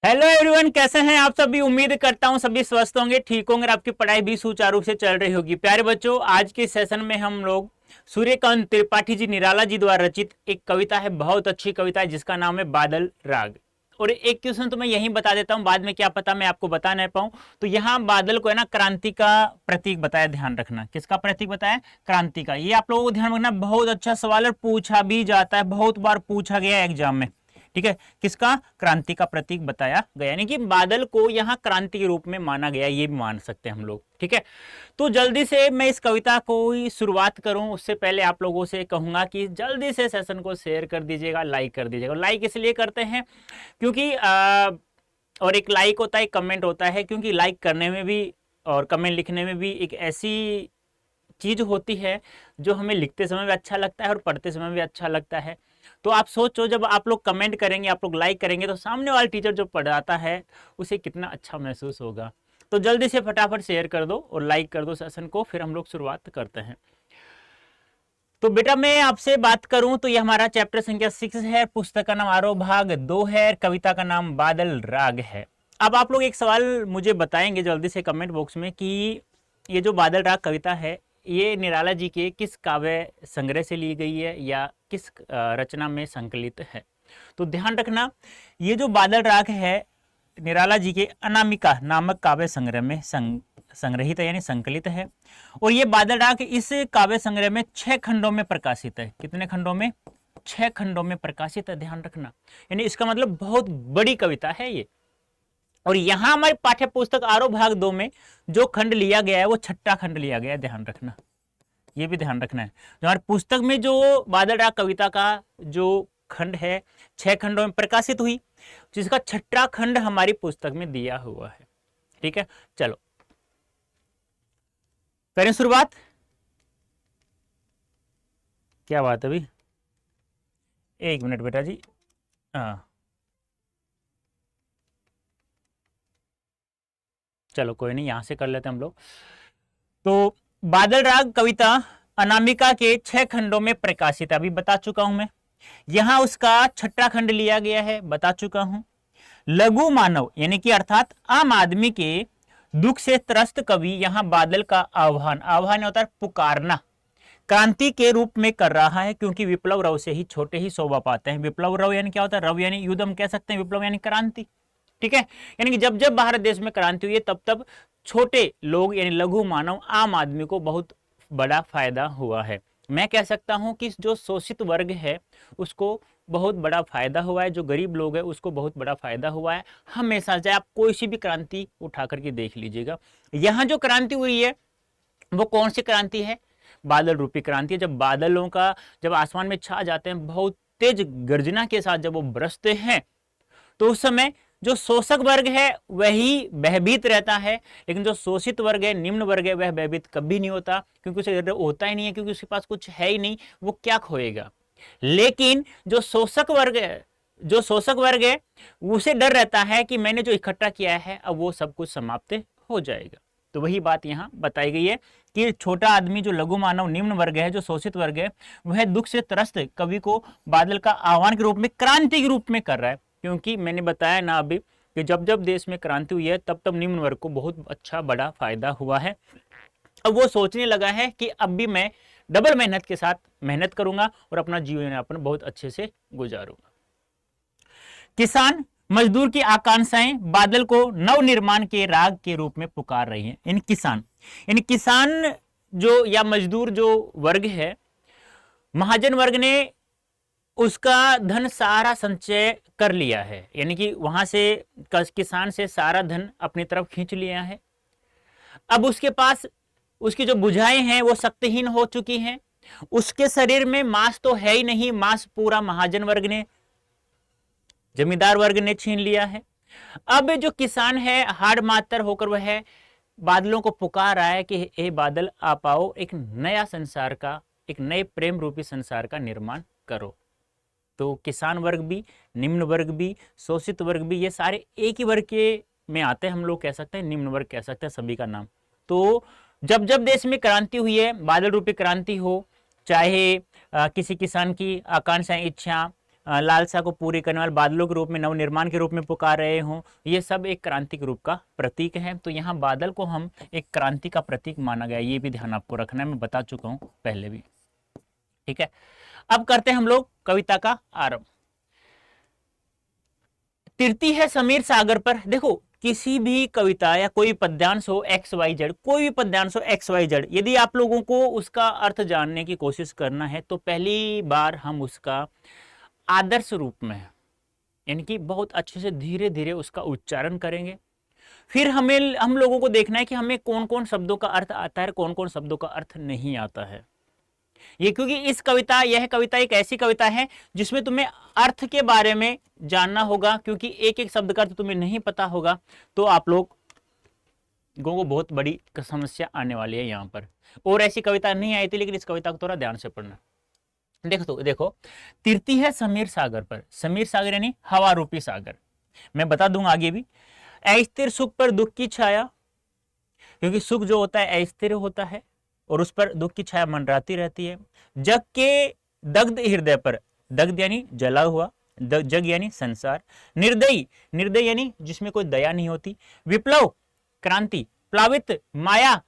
Hello everyone, कैसे हैं आप सभी। उम्मीद करता हूं सभी स्वस्थ होंगे, ठीक होंगे और आपकी पढ़ाई भी सुचारू रूप से चल रही होगी। प्यारे बच्चों, आज के सेशन में हम लोग सूर्यकांत त्रिपाठी जी निराला जी द्वारा रचित एक कविता है, बहुत अच्छी कविता है जिसका नाम है बादल राग। और एक क्वेश्चन तो मैं यही बता देता हूं, बाद में क्या पता मैं आपको बता नहीं पाऊं। तो यहाँ बादल को है ना क्रांति का प्रतीक बताया, ध्यान रखना। किसका प्रतीक बताया? क्रांति का। ये आप लोगों को ध्यान रखना, बहुत अच्छा सवाल है, पूछा भी जाता है, बहुत बार पूछा गया है एग्जाम में। ठीक है, किसका? क्रांति का प्रतीक बताया गया, यानी कि बादल को यहाँ क्रांति के रूप में माना गया, ये भी मान सकते हैं हम लोग। ठीक है, तो जल्दी से मैं इस कविता को ही शुरुआत करूं उससे पहले आप लोगों से कहूंगा कि जल्दी से सेशन को शेयर कर दीजिएगा, लाइक कर दीजिएगा। लाइक इसलिए करते हैं क्योंकि और एक लाइक होता है, एक कमेंट होता है, क्योंकि लाइक करने में भी और कमेंट लिखने में भी एक ऐसी चीज होती है जो हमें लिखते समय भी अच्छा लगता है और पढ़ते समय भी अच्छा लगता है। तो आप सोचो, जब आप लोग कमेंट करेंगे, आप लोग लाइक करेंगे, तो सामने वाला टीचर जो पढ़ाता है उसे कितना अच्छा महसूस होगा। तो जल्दी से फटाफट शेयर कर दो और लाइक कर दो सेशन को, फिर हम लोग शुरुआत करते हैं। तो बेटा मैं आपसे बात करूं तो ये हमारा चैप्टर संख्या 6 है, पुस्तक का नाम आरोह भाग 2 है, कविता का नाम बादल राग है। अब आप लोग एक सवाल मुझे बताएंगे जल्दी से कमेंट बॉक्स में कि ये जो बादल राग कविता है ये निराला जी के किस काव्य संग्रह से ली गई है या किस रचना में संकलित है। तो ध्यान रखना, ये जो बादल राग है निराला जी के अनामिका नामक काव्य संग्रह में संग्रहित है, यानी संकलित है। और ये बादल राग इस काव्य संग्रह में 6 खंडों में प्रकाशित है। कितने खंडों में? 6 खंडों में प्रकाशित है, ध्यान रखना। यानी इसका मतलब बहुत बड़ी कविता है ये। और यहां हमारी पाठ्य पुस्तक आरोह भाग 2 में जो खंड लिया गया है वो 6ठा खंड लिया गया है, ध्यान रखना। ये भी ध्यान रखना है, जो हमारी पुस्तक में जो बादल राग कविता का जो खंड है 6 खंडों में प्रकाशित हुई, जिसका 6ठा खंड हमारी पुस्तक में दिया हुआ है। ठीक है, चलो करें शुरुआत। क्या बात है अभी? एक मिनट बेटा जी। हाँ चलो कोई नहीं, यहां से कर लेते हैं हम लोग। तो बादल राग कविता अनामिका के 6 खंडों में प्रकाशित है, अभी बता चुका हूं मैं। यहां उसका 6ठा खंड लिया गया है, बता चुका हूं। लघु मानव यानी कि अर्थात आम आदमी के दुख से त्रस्त कवि यहां बादल का आह्वान, आह्वान होता है पुकारना, क्रांति के रूप में कर रहा है, क्योंकि विप्लव रव से ही छोटे ही शोभा पाते हैं। विप्लव रव यानी क्या होता है? रव यानी युद्ध हम कह सकते हैं, विप्लव यानी क्रांति। ठीक है, यानी कि जब जब भारत देश में क्रांति हुई है तब तब छोटे लोग यानी लघु मानव आम आदमी को बहुत बड़ा फायदा हुआ है। मैं कह सकता हूं कि जो शोषित वर्ग है उसको बहुत बड़ा फायदा हुआ है, जो गरीब लोग है उसको बहुत बड़ा फायदा हुआ है। हमेशा चाहे आप कोई सी भी क्रांति उठा करके देख लीजिएगा, यहां जो क्रांति हुई है वो कौन सी क्रांति है? बादल रूपी क्रांति है। जब बादलों का जब आसमान में छा जाते हैं, बहुत तेज गर्जना के साथ जब वो बरसते हैं, तो उस समय जो शोषक वर्ग है वही भयभीत रहता है, लेकिन जो शोषित वर्ग है, निम्न वर्ग है, वह भयभीत कभी नहीं होता, क्योंकि उसे होता ही नहीं है, क्योंकि उसके पास कुछ है ही नहीं, वो क्या खोएगा। लेकिन जो शोषक वर्ग है, जो शोषक वर्ग है उसे डर रहता है कि मैंने जो इकट्ठा किया है अब वो सब कुछ समाप्त हो जाएगा। तो वही बात यहाँ बताई गई है कि छोटा आदमी जो लघु मानव निम्न वर्ग है, जो शोषित वर्ग है, वह दुख से त्रस्त कवि को बादल का आह्वान के रूप में, क्रांति के रूप में कर रहा है। क्योंकि मैंने बताया ना अभी कि जब जब देश में क्रांति हुई है तब तब निम्न वर्ग को बहुत अच्छा बड़ा फायदा हुआ है। अब वो सोचने लगा है कि अब भी मैं डबल मेहनत के साथ मेहनत करूंगा और अपना जीवन यापन बहुत अच्छे से गुजारूंगा। किसान मजदूर की आकांक्षाएं बादल को नव निर्माण के राग के रूप में पुकार रही हैं। इन किसान जो या मजदूर जो वर्ग है, महाजन वर्ग ने उसका धन सारा संचय कर लिया है, यानी कि वहां से किसान से सारा धन अपनी तरफ खींच लिया है। अब उसके पास उसकी जो बुझाएं हैं वो शक्तिहीन हो चुकी हैं, उसके शरीर में मांस तो है ही नहीं, मांस पूरा महाजन वर्ग ने, जमींदार वर्ग ने छीन लिया है। अब जो किसान है हाड़ मातर होकर वह बादलों को पुकार रहा है कि हे बादल आप आओ, एक नया संसार का, एक नए प्रेम रूपी संसार का निर्माण करो। तो किसान वर्ग भी, निम्न वर्ग भी, शोषित वर्ग भी, ये सारे एक ही वर्ग के में आते हैं, हम लोग कह सकते हैं निम्न वर्ग कह सकते हैं सभी का नाम। तो जब जब देश में क्रांति हुई है, बादल रूपी क्रांति हो, चाहे किसी किसान की आकांक्षाएं, इच्छा लालसा को पूरी करने वाले बादलों के रूप में, नवनिर्माण के रूप में पुकार रहे हों, ये सब एक क्रांति के रूप का प्रतीक है। तो यहाँ बादल को हम एक क्रांति का प्रतीक माना गया, ये भी ध्यान आपको रखना है, मैं बता चुका हूँ पहले भी। ठीक है, अब करते हैं हम लोग कविता का आरंभ। तिरती है समीर सागर पर। देखो किसी भी कविता या कोई पद्यांश हो एक्स वाई जेड, कोई भी पद्यांश हो एक्स वाई जेड, यदि आप लोगों को उसका अर्थ जानने की कोशिश करना है तो पहली बार हम उसका आदर्श रूप में, यानी कि बहुत अच्छे से धीरे धीरे उसका उच्चारण करेंगे। फिर हम लोगों को देखना है कि हमें कौन कौन शब्दों का अर्थ आता है, कौन कौन शब्दों का अर्थ नहीं आता है। ये क्योंकि यह कविता एक ऐसी कविता है जिसमें तुम्हें अर्थ के बारे में जानना होगा, क्योंकि एक एक शब्द का अर्थ तुम्हें नहीं पता होगा तो आप लोगों को बहुत बड़ी समस्या आने वाली है यहाँ पर। और ऐसी कविता नहीं आई थी, लेकिन इस कविता को थोड़ा ध्यान से पढ़ना। देखो तिरती है समीर सागर पर। समीर सागर यानी हवा रूपी सागर। मैं बता दूंगा आगे भी। अस्थिर सुख पर दुख की छाया, क्योंकि सुख जो होता है अस्थिर होता है और उस पर दुख की छाया मंडराती रहती है। जग के दग्ध हृदय पर, दग्ध यानी जला हुआ, जग यानी संसार। निर्दयी, निर्दयी यानी जिसमें कोई दया नहीं होती। विप्लव क्रांति, प्लावित माया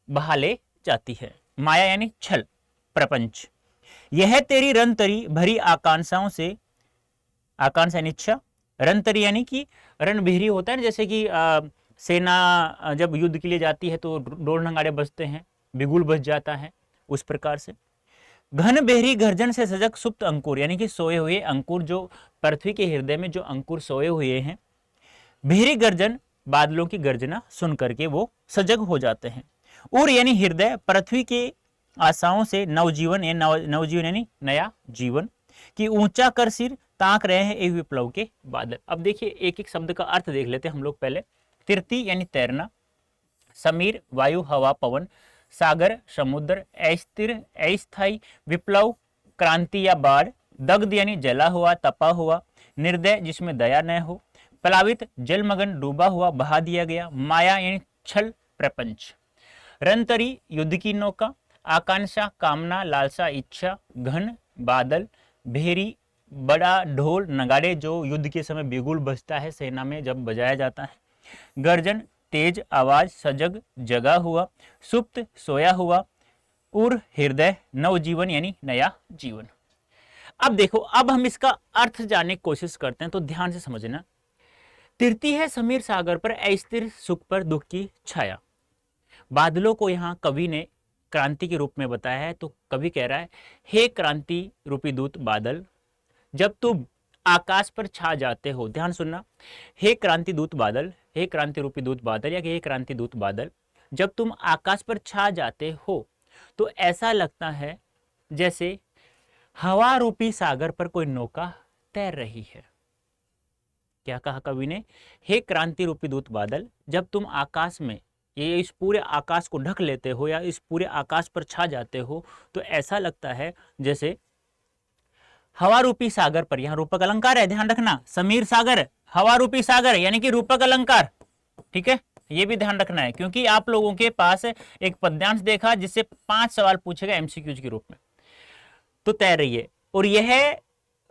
बहा ले जाती है। माया यानी छल, प्रपंच। यह तेरी रनतरी भरी आकांक्षाओं से, आकांक्षा यानी इच्छा, रनतरी यानी कि रणभेरी होता है ना, जैसे कि सेना जब युद्ध के लिए जाती है तो डोर नगाड़े बजते हैं, बिगुल बज जाता है, उस प्रकार से। घन बेहरी गर्जन से सजग सुप्त अंकुर, यानी कि सोए हुए अंकुर, जो पृथ्वी के हृदय में जो अंकुर सोए हुए हैं, बेहरी गर्जन बादलों की गर्जना सुन करके वो सजग हो जाते हैं। और यानी हृदय पृथ्वी के आशाओं से नवजीवन, नवजीवन यानी नया जीवन कि ऊंचा कर सिर ताक रहे हैं एक विप्लव के बादल। अब देखिए एक एक शब्द का अर्थ देख लेते हैं हम लोग पहले। तिरती यानी तैरना, समीर वायु हवा पवन, सागर समुद्र, अस्थिर अस्थायी, विप्लव क्रांति या बाढ़, दग्ध यानी जला हुआ तपा हुआ, निर्दय जिसमें दया न हो, प्लावित जलमगन डूबा हुआ बहा दिया गया, माया यानी छल प्रपंच, रनतरी युद्ध की नौका, आकांक्षा कामना लालसा इच्छा, घन बादल, भेरी बड़ा ढोल नगाड़े जो युद्ध के समय बिगुल बजता है सेना में जब बजाया जाता है, गर्जन तेज आवाज, सजग जगा हुआ, सुप्त सोया हुआ, उर हृदय नवजीवन यानी नया जीवन। अब देखो, अब हम इसका अर्थ जानने की कोशिश करते हैं, तो ध्यान से समझना। तिरती है समीर सागर पर, अस्थिर सुख पर दुख की छाया। बादलों को यहाँ कवि ने क्रांति के रूप में बताया है, तो कवि कह रहा है, हे क्रांति रूपी दूत बादल, जब तुम आकाश पर छा जाते हो, ध्यान सुनना, हे क्रांति दूत बादल, हे क्रांति रूपी दूत बादल या हे क्रांति दूत बादल, जब तुम आकाश पर छा जाते हो तो ऐसा लगता है जैसे हवा रूपी सागर पर कोई नौका तैर रही है। क्या कहा कवि ने? हे क्रांति रूपी दूत बादल, जब तुम आकाश में, ये इस पूरे आकाश को ढक लेते हो या इस पूरे आकाश पर छा जाते हो, तो ऐसा लगता है जैसे हवा रूपी सागर पर, यहां रूपक अलंकार है, ध्यान रखना, समीर सागर हवा रूपी सागर यानी कि रूपक अलंकार। ठीक है, ये भी ध्यान रखना है, क्योंकि आप लोगों के पास एक पद्यांश देखा जिससे 5 सवाल पूछेगा एमसीक्यूज के रूप में, तो तैर रही है। और यह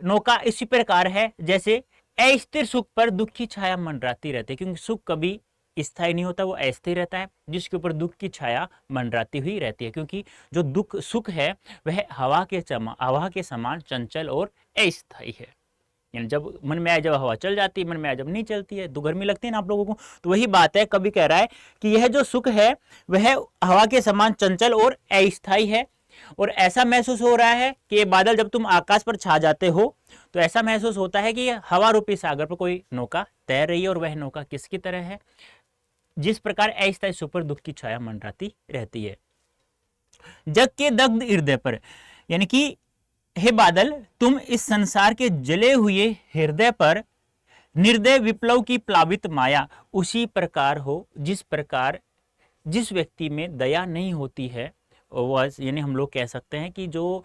नौका इसी प्रकार है जैसे अस्थिर सुख पर दुख की छाया मंडराती रहती है, क्योंकि सुख कभी स्थायी नहीं होता, वो अस्थिर रहता है, जिसके ऊपर दुख की छाया मंडराती हुई रहती है, क्योंकि जो दुख सुख है वह हवा के समान चंचल और अस्थायी है। यानी जब मन में आए जब हवा चल जाती है, मन में आए जब नहीं चलती है, तो गर्मी लगती है ना आप लोगों को। तो वही बात है, कवि कह रहा है कि यह जो सुख है वह हवा के समान चंचल और अस्थायी है। और ऐसा महसूस हो रहा है कि ये बादल जब तुम आकाश पर छा जाते हो तो ऐसा महसूस होता है कि हवा रूपी सागर पर कोई नौका तैर रही है। और वह नौका किसकी तरह है? जिस प्रकार अस्थायी सुख पर दुख की छाया मंडराती रहती है। जग के दग्ध हृदय पर, यानी कि हे बादल, तुम इस संसार के जले हुए हृदय पर निर्दय विप्लव की प्लावित माया उसी प्रकार हो जिस प्रकार जिस व्यक्ति में दया नहीं होती है, वह यानी हम लोग कह सकते हैं कि जो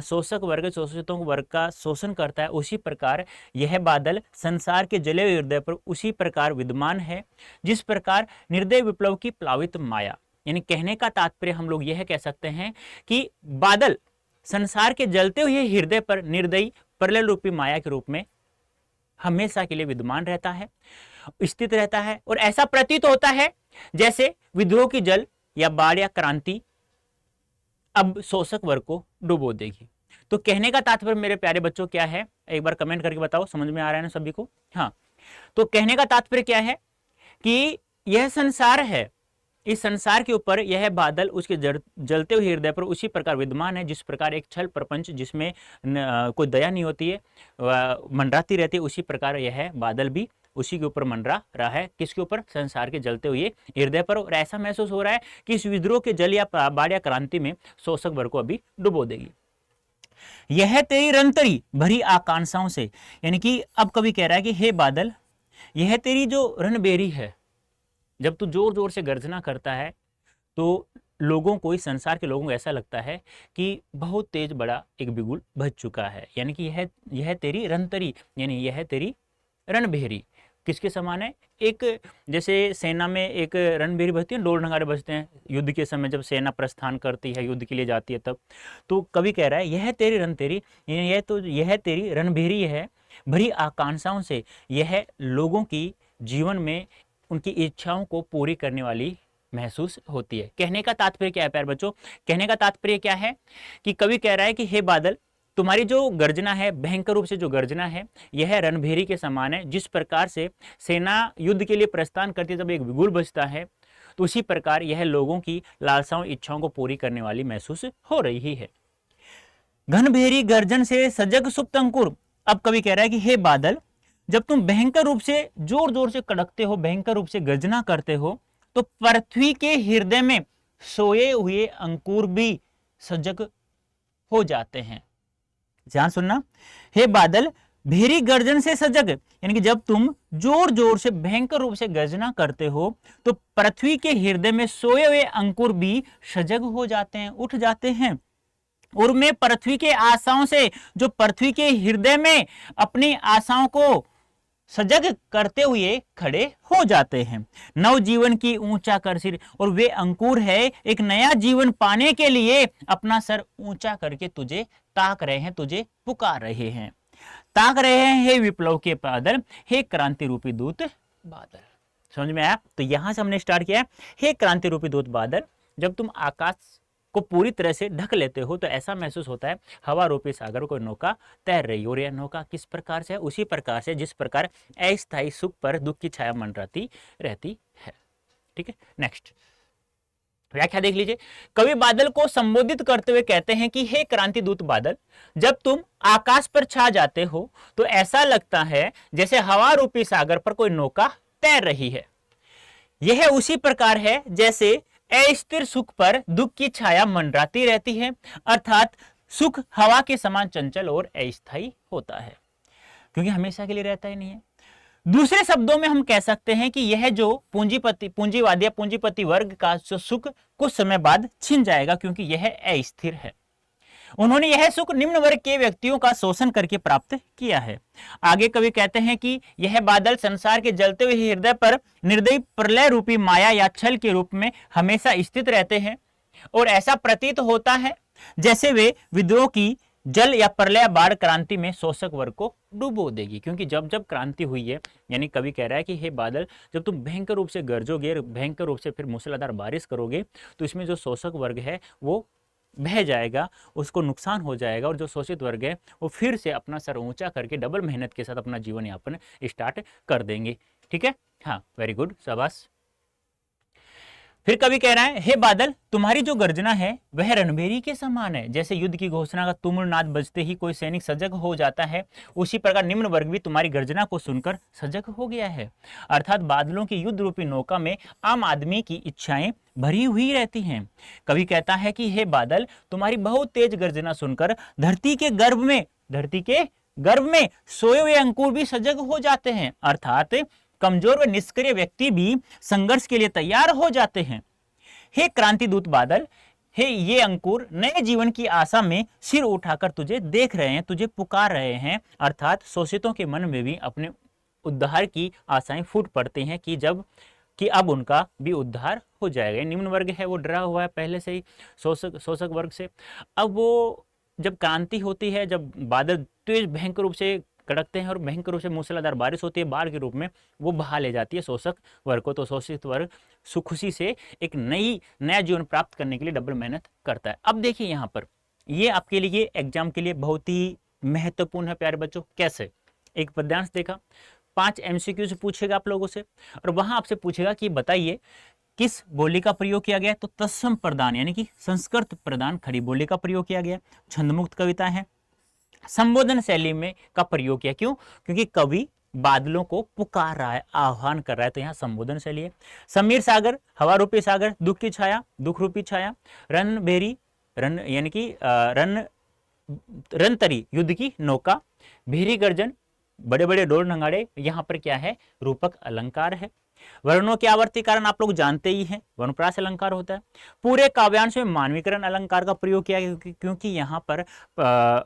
शोषक वर्ग शोषितों वर्ग का शोषण करता है, उसी प्रकार यह बादल संसार के जले हुए हृदय पर उसी प्रकार विद्यमान है जिस प्रकार निर्दय विप्लव की प्लावित माया। यानी कहने का तात्पर्य हम लोग यह कह सकते हैं कि बादल संसार के जलते हुए हृदय पर निर्दयी प्रलय रूपी माया के रूप में हमेशा के लिए विद्यमान रहता है, स्थित रहता है, और ऐसा प्रतीत होता है जैसे विद्रोह की जल या बाढ़ या क्रांति अब शोषक वर्ग को डुबो देगी। तो कहने का तात्पर्य मेरे प्यारे बच्चों क्या है, एक बार कमेंट करके बताओ, समझ में आ रहा है ना सभी को? हाँ, तो कहने का तात्पर्य क्या है कि यह संसार है, इस संसार के ऊपर यह बादल उसके जलते हुए हृदय पर उसी प्रकार विद्यमान है जिस प्रकार एक छल प्रपंच जिसमें कोई दया नहीं होती है, मंडराती रहती है, उसी प्रकार यह बादल भी उसी के ऊपर मंडरा रहा है। किसके ऊपर? संसार के जलते हुए हृदय पर। और ऐसा महसूस हो रहा है कि इस विद्रोह के जल या बाढ़ या क्रांति में शोषक वर्ग को अभी डुबो देगी। यह तेरी रंतरी भरी आकांक्षाओं से, यानी कि अब कवि कह रहा है कि हे बादल, यह तेरी जो रणबेरी है, जब तू जोर जोर से गर्जना करता है तो लोगों को, इस संसार के लोगों को ऐसा लगता है कि बहुत तेज बड़ा एक बिगुल बज चुका है। यानी कि यह तेरी रणतरी, यानी यह तेरी रणबेरी किसके समान है? एक जैसे सेना में एक रणबेरी बजती है, ढोल नगाड़े बजते हैं युद्ध के समय जब सेना प्रस्थान करती है, युद्ध के लिए जाती है तब। तो कवि कह रहा है यह तेरी रणतेरी, यह तेरी रणबेरी है भरी आकांक्षाओं से, यह लोगों की जीवन में उनकी इच्छाओं को पूरी करने वाली महसूस होती है। कहने का तात्पर्य क्या है प्यारे बच्चों? कहने का तात्पर्य क्या है कि कवि कह रहा है कि हे बादल, तुम्हारी जो गर्जना है, भयंकर रूप से जो गर्जना है, यह रणभेरी के समान है। जिस प्रकार से सेना युद्ध के लिए प्रस्थान करती है जब एक बिगुल बजता है, तो उसी प्रकार यह लोगों की लालसाओं इच्छाओं को पूरी करने वाली महसूस हो रही है। घनभेरी गर्जन से सजग सुप्त अंकुर। अब कवि कह रहा है कि हे बादल, जब तुम भयंकर रूप से जोर जोर से कड़कते हो, भयंकर रूप से गर्जना करते हो, तो पृथ्वी के हृदय में सोए हुए अंकुर भी सजग हो जाते हैं। ध्यान सुनना, हे बादल, भेरी गर्जन से सजग, यानी कि जब तुम जोर जोर से भयंकर रूप से गर्जना करते हो तो पृथ्वी के हृदय में सोए हुए अंकुर भी सजग हो जाते हैं, उठ जाते हैं। और मैं पृथ्वी के आशाओं से, जो पृथ्वी के हृदय में अपनी आशाओं को सजग करते हुए खड़े हो जाते हैं। नव जीवन की ऊंचा कर सिर, और वे अंकुर है एक नया जीवन पाने के लिए अपना सर ऊंचा करके तुझे ताक रहे हैं, तुझे पुकार रहे हैं, ताक रहे हैं। हे विप्लव के बादल, हे क्रांति रूपी दूत बादल। समझ में आया? तो यहां से हमने स्टार्ट किया, हे क्रांति रूपी दूत बादल, जब तुम आकाश को पूरी तरह से ढक लेते हो तो ऐसा महसूस होता है हवा रूपी सागर को नौका तैर रही हो। और यह नौका किस प्रकार से है? उसी प्रकार से जिस प्रकार अस्थायी सुख पर दुख की छाया मंडराती रहती है। ठीक है, नेक्स्ट व्याख्या देख लीजिए। कवि बादल को संबोधित करते हुए कहते हैं कि हे क्रांति दूत बादल, जब तुम आकाश पर छा जाते हो तो ऐसा लगता है जैसे हवा रूपी सागर पर कोई नौका तैर रही है। यह उसी प्रकार है जैसे अस्थिर सुख पर दुख की छाया मंडराती रहती है, अर्थात सुख हवा के समान चंचल और अस्थायी होता है, क्योंकि हमेशा के लिए रहता ही नहीं है। दूसरे शब्दों में हम कह सकते हैं कि यह जो पूंजीवादी या पूंजीपति वर्ग का सुख कुछ समय बाद छिन जाएगा, क्योंकि यह अस्थिर है। उन्होंने यह सुख निम्न वर्ग के व्यक्तियों का शोषण करके प्राप्त किया है। आगे कवि कहते हैं कि यह बादल संसार के जलते हुए हृदय पर निर्दयी प्रलय रूपी माया या छल के रूप में हमेशा स्थित रहते हैं, और ऐसा प्रतीत होता है जैसे वे विद्रोह की जल या प्रलय बाढ़ क्रांति में शोषक वर्ग को डुबो देगी। क्योंकि जब जब क्रांति हुई है, यानी कवि कह रहा है कि हे बादल, जब तुम भयंकर रूप से गरजोगे, भयंकर रूप से फिर मूसलाधार बारिश करोगे, तो इसमें जो शोषक वर्ग है वो बह जाएगा, उसको नुकसान हो जाएगा, और जो शोषित वर्ग है वो फिर से अपना सर ऊंचा करके डबल मेहनत के साथ अपना जीवन यापन स्टार्ट कर देंगे। ठीक है, हाँ, वेरी गुड, शाबाश। फिर कवि कह रहा है, हे बादल, तुम्हारी जो गर्जना है वह रणभेरी के समान है। जैसे युद्ध की घोषणा का तुमुल नाद बजते ही कोई सैनिक सजग हो जाता है, उसी प्रकार निम्न वर्ग भी तुम्हारी गर्जना को सुनकर सजग हो गया है। अर्थात बादलों की युद्ध रूपी नौका में आम आदमी की इच्छाएं भरी हुई रहती हैं। कवि कहता है कि हे बादल, तुम्हारी बहुत तेज गर्जना सुनकर धरती के गर्भ में सोए हुए अंकुर भी सजग हो जाते हैं, अर्थात कमजोर व निष्क्रिय व्यक्ति भी संघर्ष के लिए तैयार हो जाते हैं। हे क्रांति दूत बादल, हे ये अंकुर नए जीवन की आशा में सिर उठाकर तुझे देख रहे हैं, तुझे पुकार रहे हैं, अर्थात शोषितों के मन में भी अपने उद्धार की आशाएं फूट पड़ती हैं कि अब उनका भी उद्धार हो जाएगा। निम्न वर्ग है वो डरा हुआ है पहले से ही शोषक वर्ग से। अब वो जब क्रांति होती है, जब बादल तेज भयंकर रूप से कड़कते हैं और भयंकर रूप से मूसलाधार बारिश होती है, बाढ़ के रूप में वो बहा ले जाती है शोषक वर्ग को। तो शोषित वर्ग खुशी से एक नया जीवन प्राप्त करने के लिए डबल मेहनत करता है। अब देखिए यहाँ पर ये आपके लिए एग्जाम के लिए बहुत ही महत्वपूर्ण है प्यारे बच्चों। कैसे? एक पद्यांश देखा, 5 MCQ से पूछेगा आप लोगों से और वहां आपसे पूछेगा कि बताइए किस बोली का प्रयोग किया गया है। तो तत्सम प्रदान यानी कि संस्कृत प्रदान खड़ी बोली का प्रयोग किया गया। छंदमुक्त कविता है, संबोधन शैली में का प्रयोग किया। क्यों? क्योंकि कवि बादलों को पुकार रहा है, आह्वान कर रहा है, तो यहाँ संबोधन शैली है। समीर सागर, हवा रूपी सागर, दुख की छाया, दुख रूपी छाया, रन बेरी, रन यानी कि रन तरी युद्ध की नौका, भेरी गर्जन, बड़े बड़े डोर नगाड़े, यहाँ पर क्या है? रूपक अलंकार है। वर्णों के आवर्ती कारण आप लोग जानते ही हैं, वर्णप्रास अलंकार होता है। पूरे काव्यांश में मानवीकरण अलंकार का प्रयोग किया गया क्योंकि यहाँ पर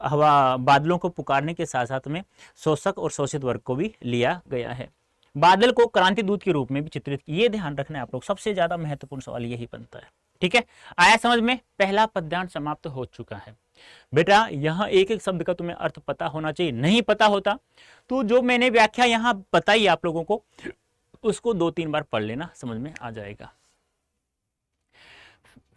हवा बादलों को पुकारने के साथ साथ में शोषक और शोषित वर्ग को भी लिया गया है। बादल को क्रांति दूत के रूप में भी चित्रित, ये ध्यान रखना है आप लोग, सबसे ज्यादा महत्वपूर्ण सवाल यही बनता है। ठीक है, आया समझ में? पहला पद्यांश समाप्त हो चुका है। बेटा यहाँ एक एक शब्द का तुम्हें अर्थ पता होना चाहिए, नहीं पता होता तो जो मैंने व्याख्या यहाँ बताई आप लोगों को उसको 2-3 बार पढ़ लेना, समझ में आ जाएगा।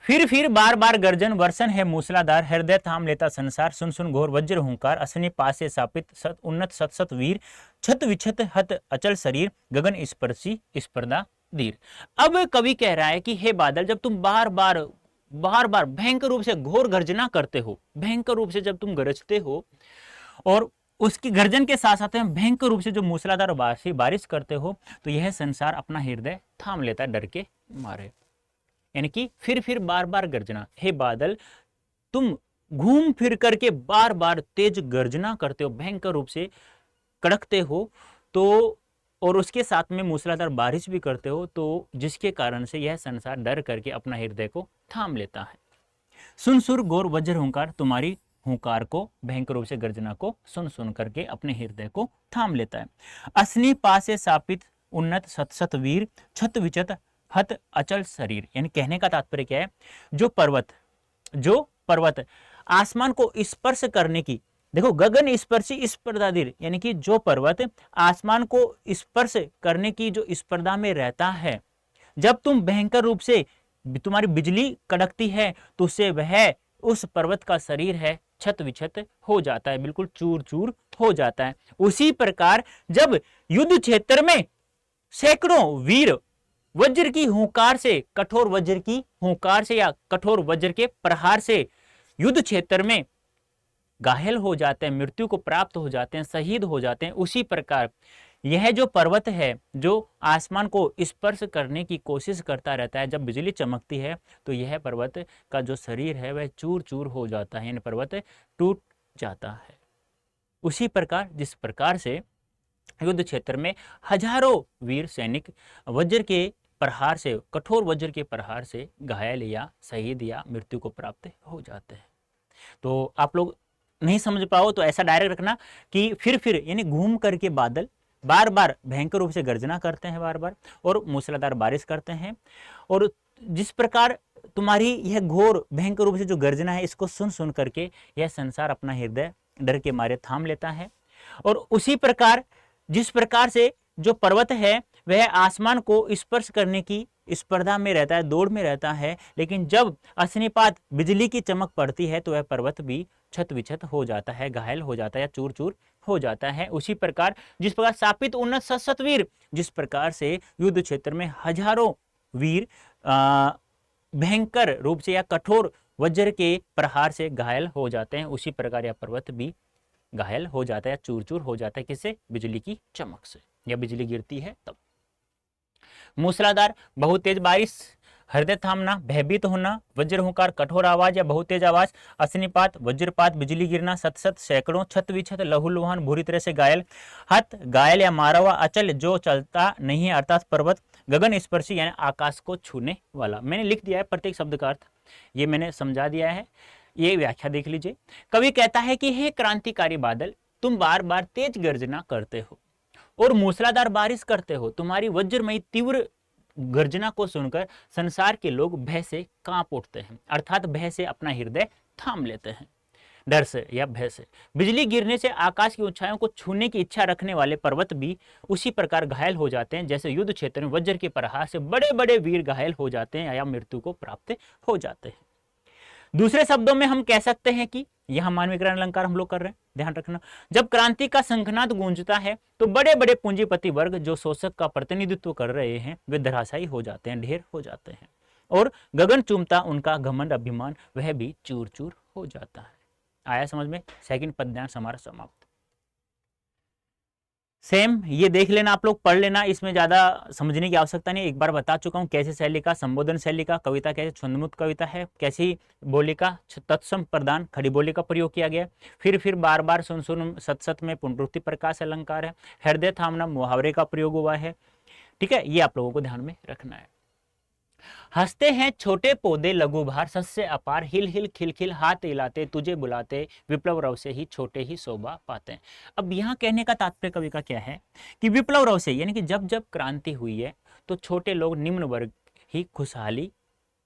फिर बार बार गर्जन, वर्षण है मूसलाधार, हृदय थाम लेता संसार, सुन सुन घोर वज्र हुंकार, असनी पासे सापित उन्नत सत सत वीर, छत विछत हत अचल शरीर, गगन स्पर्शी स्पर्धा धीर। अब कवि कह रहा है कि हे बादल, जब तुम बार बार भयंकर रूप से घोर गर्जना करते हो, भयंकर रूप से जब तुम गरजते हो और उसकी गर्जन के साथ साथ भयंकर रूप से जो मूसलाधार बारिश करते हो, तो यह संसार अपना हृदय थाम लेता है डर के मारे। यानी कि फिर बार बार गर्जना। हे बादल, तुम घूम फिर करके बार बार तेज गर्जना करते हो, भयंकर रूप से कड़कते हो, तो और उसके साथ में मूसलाधार बारिश भी करते हो, तो जिसके कारण से यह संसार डर करके अपना हृदय को थाम लेता है। सुन सुर गौर वज्र हुंकार, तुम्हारी हुंकार को, भयंकर रूप से गर्जना को सुन सुन करके अपने हृदय को थाम लेता है। असनी पासे सापित उन्नत सत सत वीर, छत विचत हत अचल शरीर। यानी कहने का तात्पर्य क्या है? जो पर्वत आसमान को स्पर्श करने की, देखो गगन स्पर्शी स्पर्धाधीर, यानी कि जो पर्वत आसमान को स्पर्श करने की जो स्पर्धा में रहता है, जब तुम भयंकर रूप से तुम्हारी बिजली कड़कती है तो उससे वह उस पर्वत का शरीर है छत विछत हो जाता है, बिल्कुल चूर चूर हो जाता है। उसी प्रकार जब युद्ध क्षेत्र में सैकड़ों वीर वज्र की हुंकार से, कठोर वज्र की हुंकार से या कठोर वज्र के प्रहार से युद्ध क्षेत्र में घायल हो जाते हैं, मृत्यु को प्राप्त हो जाते हैं, शहीद हो जाते हैं, उसी प्रकार यह जो पर्वत है जो आसमान को स्पर्श करने की कोशिश करता रहता है, जब बिजली चमकती है तो यह पर्वत का जो शरीर है वह चूर चूर हो जाता है, यानी पर्वत टूट जाता है। उसी प्रकार जिस प्रकार से युद्ध क्षेत्र में हजारों वीर सैनिक वज्र के प्रहार से, कठोर वज्र के प्रहार से घायल या शहीद या मृत्यु को प्राप्त हो जाते हैं। तो आप लोग नहीं समझ पाओ तो ऐसा डायरेक्ट रखना कि फिर यानी घूम करके बादल बार बार भयंकर रूप से गर्जना करते हैं बार बार और मूसलाधार बारिश करते हैं, और जिस प्रकार तुम्हारी यह घोर भयंकर रूप से जो गर्जना है इसको सुन सुन करके यह संसार अपना हृदय डर के मारे थाम लेता है। और उसी प्रकार जिस प्रकार से जो पर्वत है वह आसमान को स्पर्श करने की स्पर्धा में रहता है, दौड़ में रहता है, लेकिन जब अग्निपात बिजली की चमक पड़ती है तो वह पर्वत भी छत विछत हो जाता है, घायल हो जाता है या चूर चूर हो जाता है। उसी प्रकार जिस प्रकार सापित उन्नत सत सत वीर, जिस प्रकार से युद्ध क्षेत्र में हजारों वीर भयंकर रूप से या कठोर वज्र के प्रहार से घायल हो जाते हैं, उसी प्रकार यह पर्वत भी घायल हो जाता है, चूर चूर हो जाता है। किससे? बिजली की चमक से, या बिजली गिरती है तब। मूसलाधार बहुत तेज बारिश, हृदय थामना, भयभीत होना, वज्र हुंकार, कठोर आवाज या बहुत तेज आवाज, अग्निपात, वज्रपात, बिजली गिरना, सतसत, सैकड़ों, छत विछत, लहूलुहान, बुरी तरह से घायल, हत, घायल या मारा हुआ, अचल जो चलता नहीं है अर्थात पर्वत, गगन स्पर्शी यानी आकाश को छूने वाला। मैंने लिख दिया है प्रत्येक शब्द का अर्थ, ये मैंने समझा दिया है, ये व्याख्या देख लीजिए। कवि कहता है कि हे क्रांतिकारी बादल, तुम बार बार तेज गर्जना करते हो और मूसलाधार बारिश करते हो, तुम्हारी वज्रमयी तीव्र गर्जना को सुनकर संसार के लोग भय से कांप उठते हैं, अर्थात भय से अपना हृदय थाम लेते हैं। डर से या भय से। बिजली गिरने से आकाश की ऊंचाइयों को छूने की इच्छा रखने वाले पर्वत भी उसी प्रकार घायल हो जाते हैं जैसे युद्ध क्षेत्र में वज्र के प्रहार से बड़े बड़े वीर घायल हो जाते हैं या मृत्यु को प्राप्त हो जाते हैं। दूसरे शब्दों में हम कह सकते हैं कि यहां मानवीकरण अलंकार हम लोग कर रहे हैं, ध्यान रखना। जब क्रांति का शंखनाद गूंजता है तो बड़े बड़े पूंजीपति वर्ग जो शोषक का प्रतिनिधित्व कर रहे हैं वे धराशायी हो जाते हैं, ढेर हो जाते हैं, और गगन चूमता उनका घमंड अभिमान वह भी चूर चूर हो जाता है। आया समझ में? सेकंड पद्यांश हमारा समाप्त। सेम ये देख लेना, आप लोग पढ़ लेना, इसमें ज्यादा समझने की आवश्यकता नहीं। एक बार बता चुका हूं कैसे शैली का, संबोधन शैली का, कविता कैसे छंदमुक्त कविता है, कैसी बोली का तत्सम प्रदान खड़ी बोली का प्रयोग किया गया, फिर बार बार सुन सुन सत सत में पुनरुक्ति प्रकाश अलंकार है, हृदय थामना मुहावरे का प्रयोग हुआ है। ठीक है, ये आप लोगों को ध्यान में रखना है। हंसते हैं छोटे पौधे लघु भार सस्य अपार, हिल हिल खिलखिल हाथ हिलाते तुझे बुलाते, विप्लव रव से ही छोटे ही शोभा पाते हैं। अब यहाँ कहने का तात्पर्य कवि का क्या है कि विप्लव रव से यानी कि जब जब क्रांति हुई है तो छोटे लोग निम्न वर्ग ही खुशहाली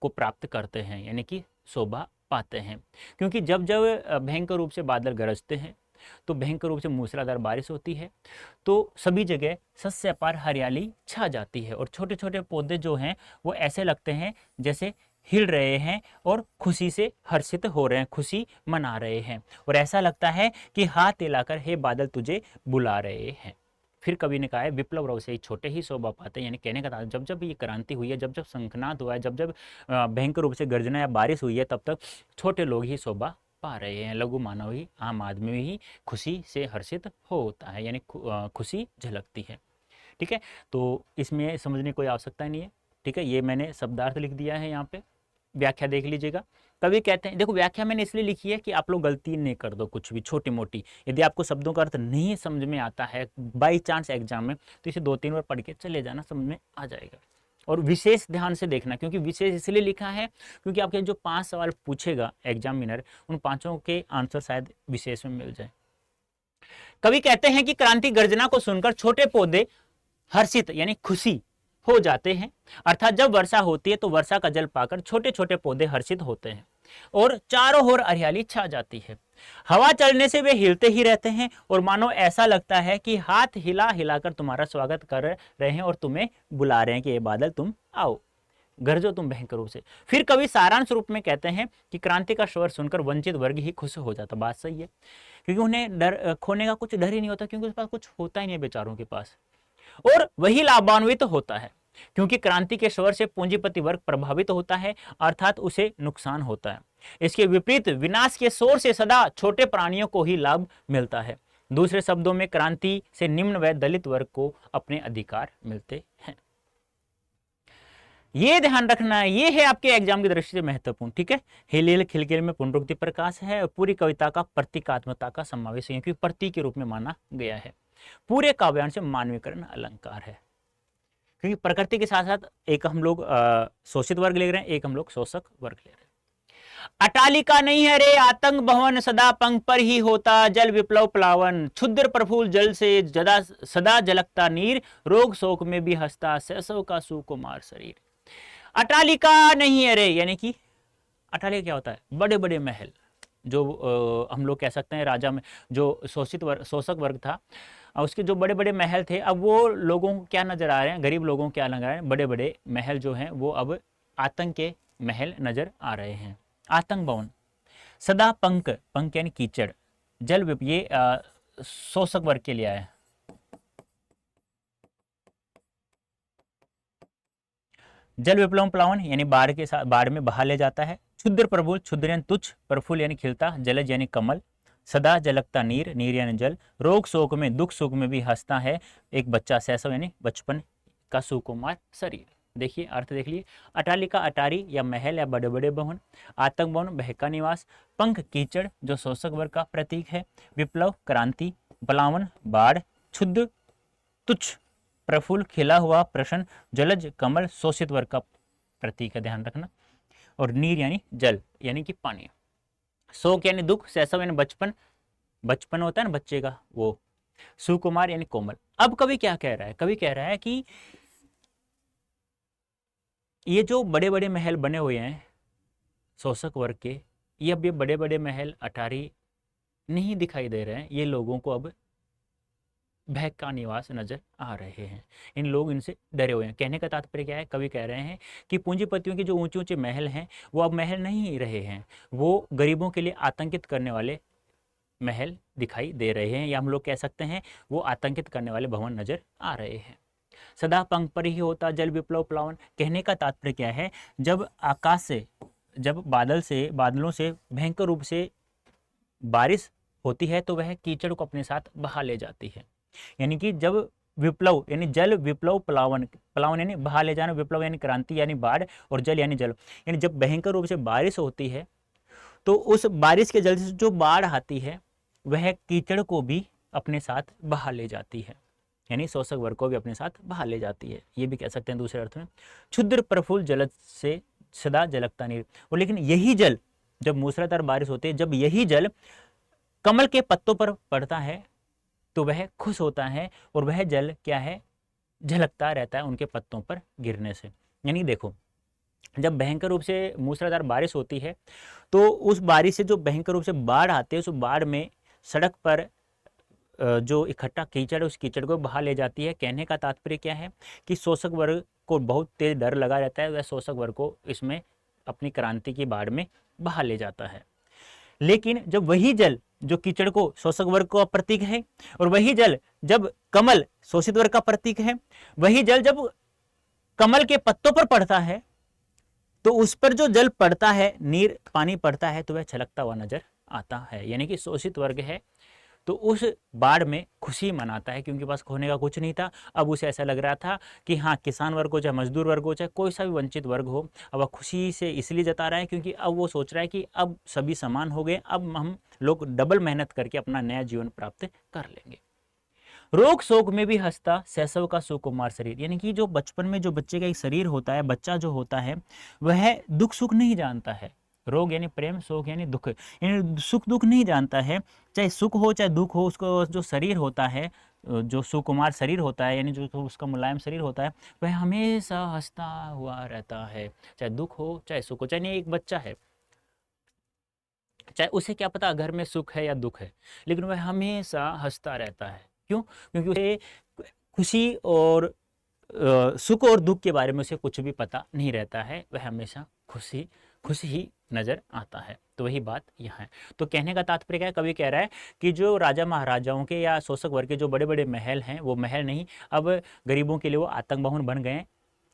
को प्राप्त करते हैं यानी कि शोभा पाते हैं। क्योंकि जब जब भयंकर रूप से बादल गरजते हैं तो भयंकर रूप से मूसलाधार बारिश होती है तो सभी जगह सस्य अपार हरियाली छा जाती है और छोटे छोटे पौधे जो हैं वो ऐसे लगते हैं जैसे हिल रहे हैं और खुशी से हर्षित हो रहे हैं, खुशी मना रहे हैं, और ऐसा लगता है कि हाथ हिलाकर हे बादल तुझे बुला रहे हैं। फिर कवि ने कहा है विप्लव रव से ही छोटे ही शोभा पाते हैं, यानी कहने का जब जब ये क्रांति हुई है, जब जब शंखनाद हुआ है, जब जब भयंकर रूप से गर्जना या बारिश हुई है, तब तक छोटे लोग ही शोभा पा रहे हैं, लघु मानव ही आम आदमी ही खुशी से हर्षित होता है, यानी खुशी झलकती है। ठीक है, तो इसमें समझने कोई आवश्यकता नहीं है। ठीक है, ये मैंने शब्दार्थ लिख दिया है, यहाँ पे व्याख्या देख लीजिएगा। कवि कहते हैं, देखो व्याख्या मैंने इसलिए लिखी है कि आप लोग गलती नहीं कर दो कुछ भी छोटी मोटी। यदि आपको शब्दों का अर्थ नहीं समझ में आता है बाई चांस एग्जाम में, तो इसे 2-3 बार पढ़ के चले जाना, समझ में आ जाएगा। और विशेष ध्यान से देखना, क्योंकि विशेष इसलिए लिखा है क्योंकि आपके जो 5 सवाल पूछेगा एग्जामिनर, उन 5 के आंसर शायद विशेष में मिल जाए। कवि कहते हैं कि क्रांति गर्जना को सुनकर छोटे पौधे हर्षित यानी खुशी हो जाते हैं, अर्थात जब वर्षा होती है तो वर्षा का जल पाकर छोटे छोटे पौधे हर्षित होते हैं और चारों ओर हरियाली छा जाती है। हवा चलने से वे हिलते ही रहते हैं और मानो ऐसा लगता है कि हाथ हिला हिलाकर तुम्हारा स्वागत कर रहे हैं और तुम्हें बुला रहे हैं कि ये बादल तुम आओ, गरजो तुम भयंकर रूप से। फिर कवि सारांश रूप में कहते हैं कि क्रांति का स्वर सुनकर वंचित वर्ग ही खुश हो जाता। बात सही है, क्योंकि उन्हें डर खोने का कुछ डर ही नहीं होता, क्योंकि उसके पास कुछ होता ही नहीं बेचारों के पास, और वही लाभान्वित होता है, क्योंकि क्रांति के स्वर से पूंजीपति वर्ग प्रभावित होता है, अर्थात उसे नुकसान होता है। इसके विपरीत विनाश के शोर से सदा छोटे प्राणियों को ही लाभ मिलता है। दूसरे शब्दों में क्रांति से निम्न व दलित वर्ग को अपने अधिकार मिलते हैं। ये ध्यान रखना है, ये है आपके एग्जाम की दृष्टि से महत्वपूर्ण। ठीक है, हिल हिल खिलखिल में पुनरुक्ति प्रकाश है और पूरी कविता का प्रतीकात्मकता का समावेश है, क्योंकि प्रतीक के रूप में माना गया है। पूरे काव्यांश से मानवीकरण अलंकार है, क्योंकि प्रकृति के साथ साथ एक हम लोग शोषित वर्ग ले रहे हैं, एक हम लोग शोषक वर्ग ले रहे हैं। अटालिका नहीं है रे आतंक भवन, सदा पंख पर ही होता जल विप्लव प्लावन, क्षुद्र प्रफुल्ल जल से सदा जलकता नीर, रोग शोक में भी हंसता शैशव का सुकुमार शरीर। अटालिका नहीं है रे, यानी कि अटालिका क्या होता है? बड़े बड़े महल, जो हम लोग कह सकते हैं राजा में जो शोषक वर्ग था, उसके जो बड़े बड़े महल थे, अब वो लोगों को क्या नजर आ रहे हैं, गरीब लोगों को क्या नजर आ रहे हैं, बड़े बड़े महल जो हैं वो अब आतंक के महल नजर आ रहे हैं। आतंक भवन, सदा पंख, पंख यानी कीचड़, जल ये शोषक वर्ग के लिए आया है। जल विप्लव प्लावन यानी बाढ़ के साथ बाढ़ में बहा ले जाता है। क्षुद्र प्रफुल्ल, क्षुद्र यानी तुच्छ, प्रफुल्ल यानी खिलता, जलज यानी कमल, सदा जलकता नीर, नीर यानी जल, रोग शोक में दुख सुख में भी हंसता है एक बच्चा, शैशव यानी बचपन का सुकुमार शरीर। देखिए अर्थ देख लिए, अटालिका अटारी या महल या बड़े बड़े भवन, आतंक भवन भय का निवास, पंख कीचड़ जो शोषक वर्ग का प्रतीक है, विप्लव क्रांति, प्लावन बाढ़, क्षुद्र तुच्छ प्रफुल्ल खिला हुआ प्रसन्न, जलज कमल शोषित वर्ग का प्रतीक है, ध्यान रखना, और नीर यानी जल यानी कि पानी, शोक यानी दुख, शैशव यानी बचपन, बचपन होता है ना बच्चे का वो, सुकुमार यानी कोमल। अब कवि क्या कह रहा है? कवि कह रहा है कि ये जो बड़े बड़े महल बने हुए हैं शोषक वर्ग के, ये अब ये बड़े बड़े महल अटारी नहीं दिखाई दे रहे हैं, ये लोगों को अब भय का निवास नजर आ रहे हैं। इन लोग इनसे डरे हुए हैं। कहने का तात्पर्य क्या है, कवि कह रहे हैं कि पूंजीपतियों के जो ऊंचे ऊंचे महल हैं वो अब महल नहीं रहे हैं, वो गरीबों के लिए आतंकित करने वाले महल दिखाई दे रहे हैं, या हम लोग कह सकते हैं वो आतंकित करने वाले भवन नजर आ रहे हैं। सदा पंख पर ही होता जल विप्लव प्लावन। कहने का तात्पर्य क्या है, जब आकाश से, जब बादलों से भयंकर रूप से बारिश होती है तो वह कीचड़ को अपने साथ बहा ले जाती है। यानी कि जब विप्लव यानी जल विप्लव प्लावन, प्लावन यानी बहा ले जाना, विप्लव यानी क्रांति यानी बाढ़, और जल यानी जल, यानी जब भयंकर रूप से बारिश होती है तो उस बारिश के जल से जो बाढ़ आती है वह कीचड़ को भी अपने साथ बहा ले जाती है, यानी शोषक वर्ग को भी अपने साथ बहा ले जाती है। ये भी कह सकते हैं दूसरे अर्थ में। क्षुद्र प्रफुल्ल जल से सदा जलकता नीर। और लेकिन यही जल, जब मूसलाधार बारिश होती है, जब यही जल कमल के पत्तों पर पड़ता है तो वह खुश होता है, और वह जल क्या है, झलकता रहता है उनके पत्तों पर गिरने से। यानी देखो, जब भयंकर रूप से मूसलाधार बारिश होती है तो उस बारिश से जो भयंकर रूप से बाढ़ आती है, उस बाढ़ में सड़क पर जो इकट्ठा कीचड़ है उस कीचड़ को बहा ले जाती है। कहने का तात्पर्य क्या है कि शोषक वर्ग को बहुत तेज डर लगा रहता है, वह शोषक वर्ग को इसमें अपनी क्रांति की बाढ़ में बहा ले जाता है। लेकिन जब वही जल जो कीचड़ को शोषक वर्ग का प्रतीक है, और वही जल जब कमल शोषित वर्ग का प्रतीक है, वही जल जब कमल के पत्तों पर पड़ता है तो उस पर जो जल पड़ता है, नीर पानी पड़ता है, तो वह छलकता हुआ नजर आता है। यानी कि शोषित वर्ग है तो उस बाढ़ में खुशी मनाता है, क्योंकि पास खोने का कुछ नहीं था। अब उसे ऐसा लग रहा था कि हाँ, किसान वर्ग हो, चाहे मजदूर वर्ग हो, चाहे कोई सा भी वंचित वर्ग हो, अब वह खुशी से इसलिए जता रहा है क्योंकि अब वो सोच रहा है कि अब सभी समान हो गए, अब हम लोग डबल मेहनत करके अपना नया जीवन प्राप्त कर लेंगे। रोग शोक में भी हंसता शैशव का सुकुमार शरीर। यानी कि जो बचपन में जो बच्चे का एक शरीर होता है, बच्चा जो होता है वह दुख सुख नहीं जानता है। रोग यानी प्रेम, शोक यानी दुख, यानी सुख दुख नहीं जानता है। चाहे सुख हो चाहे दुख हो, उसको जो शरीर होता है, जो सुकुमार शरीर होता है, यानी जो उसका मुलायम शरीर होता है, वह हमेशा हंसता हुआ रहता है। चाहे दुख हो चाहे सुख हो, चाहे एक बच्चा है, चाहे उसे क्या पता घर में सुख है या दुख है, लेकिन वह हमेशा हंसता रहता है। क्यों? क्योंकि उसे खुशी और सुख और दुख के बारे में उसे कुछ भी पता नहीं रहता है, वह हमेशा खुशी खुशी ही नजर आता है। तो वही बात यहाँ है। तो कहने का तात्पर्य क्या है, कवि कह रहा है कि जो राजा महाराजाओं के या शोषक वर्ग के जो बड़े बड़े महल हैं, वो महल नहीं, अब गरीबों के लिए वो आतंक भवन बन गए हैं।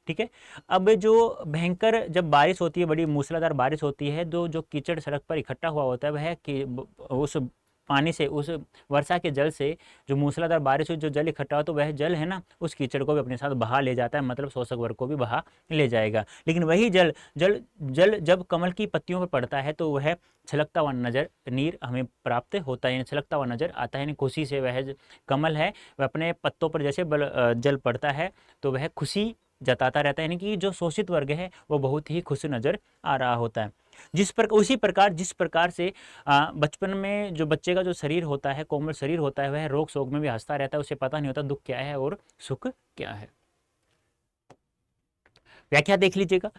ठीक है। अब जो भयंकर जब बारिश होती है, बड़ी मूसलाधार बारिश होती है, जो कीचड़ सड़क पर इकट्ठा हुआ होता है, वह कि उस पानी से, उस वर्षा के जल से, जो मूसलाधार बारिश हुई, जो जल इकट्ठा हो, तो वह जल है ना, उस कीचड़ को भी अपने साथ बहा ले जाता है, मतलब शोषक वर्ग को भी बहा ले जाएगा। लेकिन वही जल जल जल जब कमल की पत्तियों पर पड़ता है तो वह छलकता हुआ नजर, नीर हमें प्राप्त होता है, छलकता हुआ नजर आता है। यानी खुशी से वह कमल है, वह अपने पत्तों पर जैसे जल पड़ता है तो वह खुशी जताता रहता है। यानी कि जो शोषित वर्ग है वो बहुत ही खुश नजर आ रहा होता है। उसी प्रकार जिस प्रकार से बचपन में जो बच्चे का जो शरीर होता है, कोमल शरीर होता है, वह रोग शोक में भी हंसता रहता है, उसे पता नहीं होता दुख क्या है और सुख क्या है। व्याख्या देख लीजिएगा।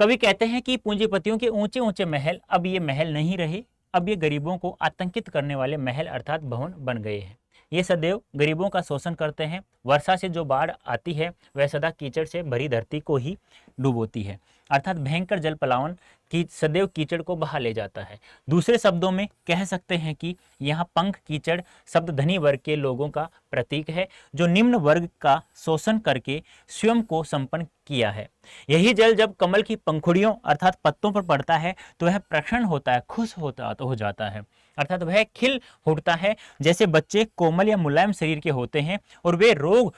कवि कहते हैं कि पूंजीपतियों के ऊंचे ऊंचे महल अब ये महल नहीं रहे, अब ये गरीबों को आतंकित करने वाले महल अर्थात भवन बन गए हैं। ये सदैव गरीबों का शोषण करते हैं। वर्षा से जो बाढ़ आती है वह सदा कीचड़ से भरी धरती को ही डुबोती है, अर्थात भयंकर जल पलावन की सदैव कीचड़ को बहा ले जाता है। दूसरे शब्दों में कह सकते हैं कि यहाँ पंख कीचड़ शब्द धनी वर्ग के लोगों का प्रतीक है, जो निम्न वर्ग का शोषण करके स्वयं को संपन्न किया है। यही जल जब कमल की पंखुड़ियों अर्थात पत्तों पर पड़ता है तो वह प्रसन्न होता है, खुश होता हो जाता है, अर्थात वह खिल उठता है जैसे बच्चे कोमल या मुलायम शरीर के होते हैं, और वे रोग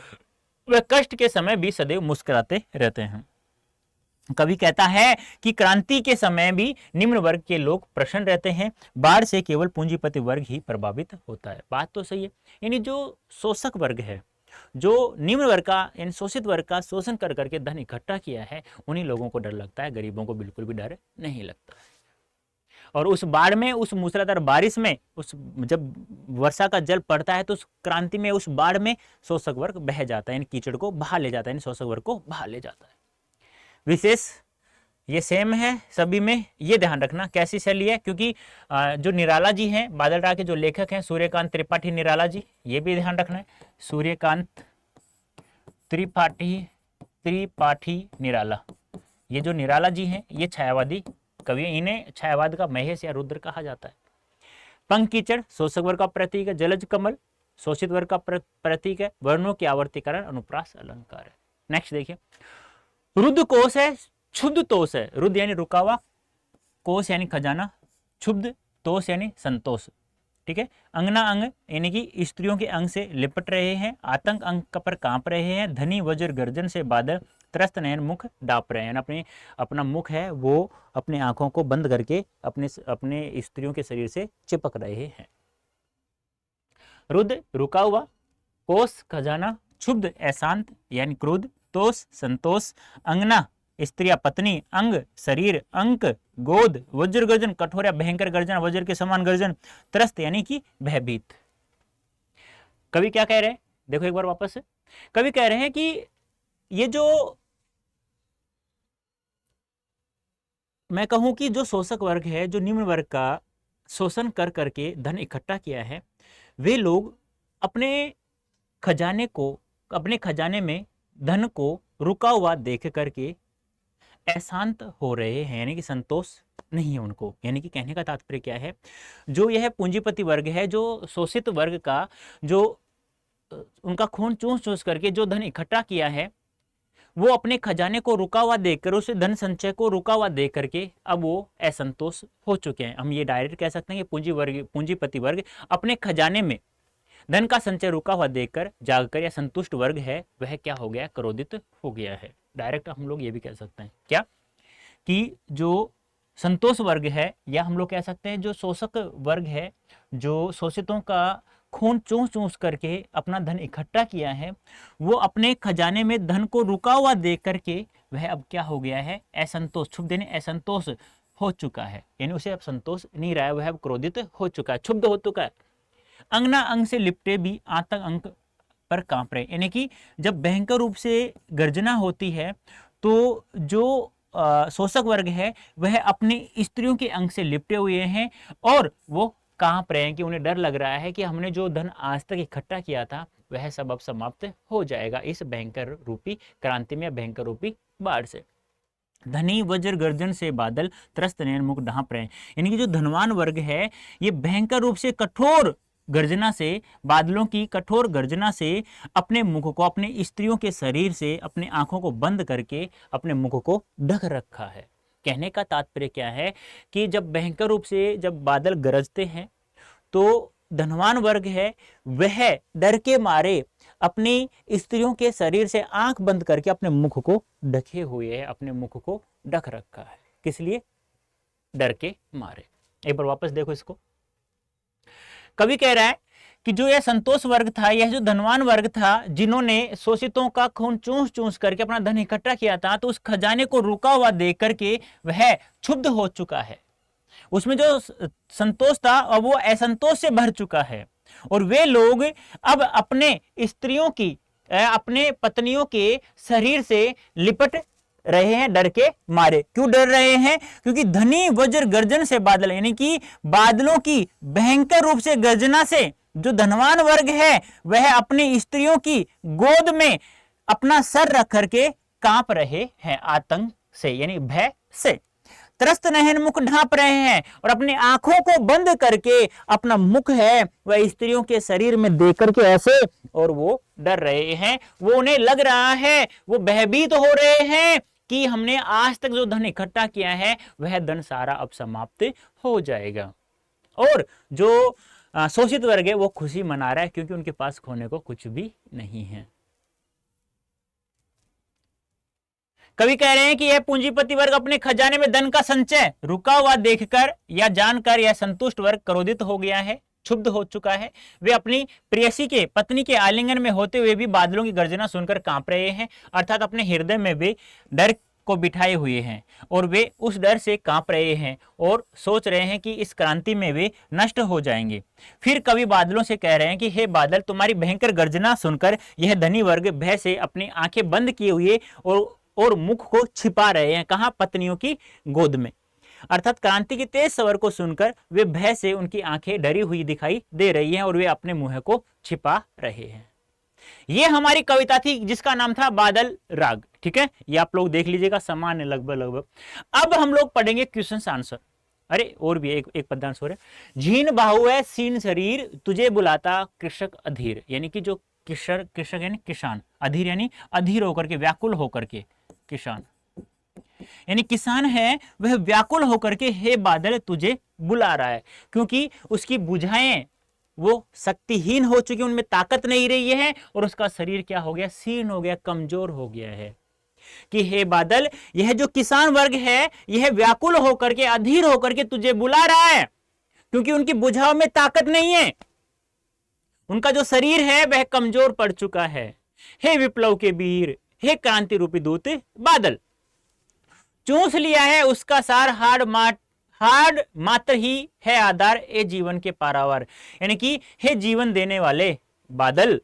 व कष्ट के समय भी सदैव मुस्कुराते रहते हैं। कवि कहता है कि क्रांति के समय भी निम्न वर्ग के लोग प्रसन्न रहते हैं, बाढ़ से केवल पूंजीपति वर्ग ही प्रभावित होता है। बात तो सही है। यानी जो शोषक वर्ग है, जो निम्न वर्ग का यानी शोषित वर्ग का शोषण कर करके धन इकट्ठा किया है, उन्हीं लोगों को डर लगता है, गरीबों को बिल्कुल भी डर नहीं लगता है। और उस बाढ़ में, उस मूसलाधार बारिश में, उस जब वर्षा का जल पड़ता है तो उस क्रांति में, उस बाढ़ में शोषक वर्ग बह जाता है, यानी कीचड़ को बहा ले जाता है, यानी शोषक वर्ग को बहा ले जाता है। विशेष ये सेम है सभी में, ये ध्यान रखना कैसी शैली है, क्योंकि जो निराला जी हैं बादल राग के जो लेखक हैं सूर्यकांत त्रिपाठी निराला जी, ये भी ध्यान रखना है, सूर्यकांत त्रिपाठी निराला, ये जो निराला जी हैं ये छायावादी कवि, इन्हें छायावाद का महेश या रुद्र कहा जाता है। पंख कीचड़ शोषक वर्ग का प्रतीक है, जलज कमल शोषित वर्ग का प्रतीक है, वर्णों की आवर्तीकरण अनुप्रास अलंकार है। नेक्स्ट देखिए, रुद्र कोश है, क्षुब्ध तोष है। रुद्र यानी रुका हुआ, कोश यानी खजाना, क्षुब्ध तोष यानी संतोष, ठीक है। अंगना अंग यानी कि स्त्रियों के अंग से लिपट रहे हैं, आतंक अंग पर कांप रहे हैं, धनी वज्र गर्जन से बादल, त्रस्त नयन मुख डाप रहे हैं, अपना मुख है वो अपने आंखों को बंद करके अपने स्त्रियों के शरीर से चिपक रहे हैं। रुद्र रुका हुआ, कोश खजाना, क्षुब्ध अशांत यानी क्रोध, तोष संतोष, अंगना स्त्रिया पत्नी, अंग शरीर, अंक गोद, वज्र गर्जन कठोर या भयंकर गर्जन, वज्र के समान गर्जन, त्रस्त यानी कि भयभीत। कवि क्या कह रहे हैं, देखो एक बार वापस से, कवि कह रहे हैं कि ये जो मैं कहूं कि जो शोषक वर्ग है, जो निम्न वर्ग का शोषण कर करके धन इकट्ठा किया है, वे लोग अपने खजाने में धन को रुका हुआ देख करके अशांत हो रहे हैं, यानी कि संतोष नहीं है उनको। यानी कि कहने का तात्पर्य क्या है, जो यह पूंजीपति वर्ग है, जो शोषित वर्ग का जो उनका खून चूस चूस करके जो धन इकट्ठा किया है, वो अपने खजाने को रुका हुआ देखकर, उस धन संचय को रुका हुआ देख करके अब वो असंतोष हो चुके हैं। हम ये डायरेक्ट कह सकते हैं कि पूंजीपति वर्ग अपने खजाने में धन का संचय रुका हुआ देखकर जागकर या संतुष्ट वर्ग है, वह क्या हो गया, क्रोधित हो गया है। डायरेक्ट हम लोग ये भी कह सकते हैं क्या, कि जो संतोष वर्ग है, या हम लोग कह सकते हैं जो शोषक वर्ग है, जो शोषितों का खून चूस चूस करके अपना धन इकट्ठा किया है, वो अपने खजाने में धन को रुका हुआ देख करके वह अब क्या हो गया है, असंतोष, क्षुब्ध यानी असंतोष हो चुका है। यानी उसे अब संतोष नहीं रहा है, वह अब क्रोधित हो चुका है, क्षुब्ध हो चुका है। अंगना अंग से लिपटे भी आतंक अंग पर कांप रहे, यानी कि जब भयंकर रूप से गर्जना होती है तो जो शोषक वर्ग है वह अपनी स्त्रियों के अंग से लिपटे हुए हैं और वो कांप रहे हैं, कि उन्हें डर लग रहा है कि हमने जो धन आज तक इकट्ठा किया था वह सब अब समाप्त हो जाएगा इस भयंकर रूपी क्रांति में, भयंकर रूपी बाढ़ से। धनी वज्र गर्जन से बादल, त्रस्त नयन मुख ढांप रहे हैं, यानी कि जो धनवान वर्ग है ये भयंकर रूप से कठोर गर्जना से, बादलों की कठोर गर्जना से अपने मुख को, अपने स्त्रियों के शरीर से, अपने आंखों को बंद करके अपने मुख को ढक रखा है। कहने का तात्पर्य क्या है कि जब भयंकर रूप से जब बादल गरजते हैं तो धनवान वर्ग है वह डर के मारे अपनी स्त्रियों के शरीर से आंख बंद करके अपने मुख को ढके हुए है, अपने मुख को ढक रखा है। किस लिए, डर के मारे। एक बार वापस देखो इसको, कवि कह रहा है कि जो यह संतोष वर्ग था, यह जो धनवान वर्ग था, जिन्होंने शोषितों का खून चूस चूस करके अपना धन इकट्ठा किया था, तो उस खजाने को रुका हुआ देख करके वह क्षुब्ध हो चुका है। उसमें जो संतोष था और वो असंतोष से भर चुका है, और वे लोग अब अपने स्त्रियों की, अपने पत्नियों के शरीर से लिपट रहे हैं डर के मारे। क्यों डर रहे हैं, क्योंकि धनी वज्र गर्जन से बादल, यानी कि बादलों की भयंकर रूप से गर्जना से जो धनवान वर्ग है वह अपनी स्त्रियों की गोद में अपना सर रख करके कांप रहे हैं आतंक से, यानी भय से। त्रस्त नयन मुख ढांप रहे हैं और अपनी आंखों को बंद करके अपना मुख है वह स्त्रियों के शरीर में देख करके ऐसे, और वो डर रहे हैं, वो उन्हें लग रहा है, वो भयभीत हो रहे हैं कि हमने आज तक जो धन इकट्ठा किया है वह धन सारा अब समाप्त हो जाएगा। और जो शोषित वर्ग है वो खुशी मना रहा है, क्योंकि उनके पास खोने को कुछ भी नहीं है। कवि कह रहे हैं कि यह पूंजीपति वर्ग अपने खजाने में धन का संचय रुका हुआ देखकर या जानकर यह संतुष्ट वर्ग क्रोधित हो गया है, क्षुब्ध हो चुका है। वे अपनी प्रेयसी के, पत्नी के आलिंगन में होते हुए भी बादलों की गर्जना सुनकर कांप रहे हैं, अर्थात अपने हृदय में वे डर को बिठाए हुए हैं और वे उस डर से कांप रहे हैं और सोच रहे हैं कि इस क्रांति में वे नष्ट हो जाएंगे। फिर कवि बादलों से कह रहे हैं कि हे बादल, तुम्हारी भयंकर गर्जना सुनकर यह धनी वर्ग भय से अपनी आंखें बंद किए हुए और मुख को छिपा रहे हैं, कहां? पत्नियों की गोद में। अर्थात क्रांति की तेज स्वर को सुनकर वे भय से उनकी आंखें डरी हुई दिखाई दे रही हैं और वे अपने मुंह को छिपा रहे हैं। ये हमारी कविता थी जिसका नाम था बादल राग। ठीक है, ये आप लोग देख लीजिएगा, समान है लगभग लगभग। अब हम लोग पढ़ेंगे क्वेश्चन आंसर। अरे और भी एक पद्यांश और है। झीन बाहु है सीन शरीर, तुझे बुलाता कृषक अधीर। यानी कि जो कृषक यानी किसान, अधीर यानी अधीर होकर के, व्याकुल होकर के, किसान यानी किसान है, वह व्याकुल होकर के हे बादल तुझे बुला रहा है, क्योंकि उसकी बुझाएं वो शक्तिहीन हो चुकी, उनमें ताकत नहीं रही है और उसका शरीर क्या हो गया? सीर्ण हो गया, कमजोर हो गया है। कि हे बादल, यह जो किसान वर्ग है यह व्याकुल होकर के, अधीर होकर के तुझे बुला रहा है, क्योंकि उनकी बुझाव में ताकत नहीं है, उनका जो शरीर है वह कमजोर पड़ चुका है। हे विप्लव के वीर, हे क्रांति रूपी दूत बादल, चूस लिया है उसका सार, हार्ड मात्र ही है आधार, ए जीवन के पारावार। यानी कि हे जीवन देने वाले बादल,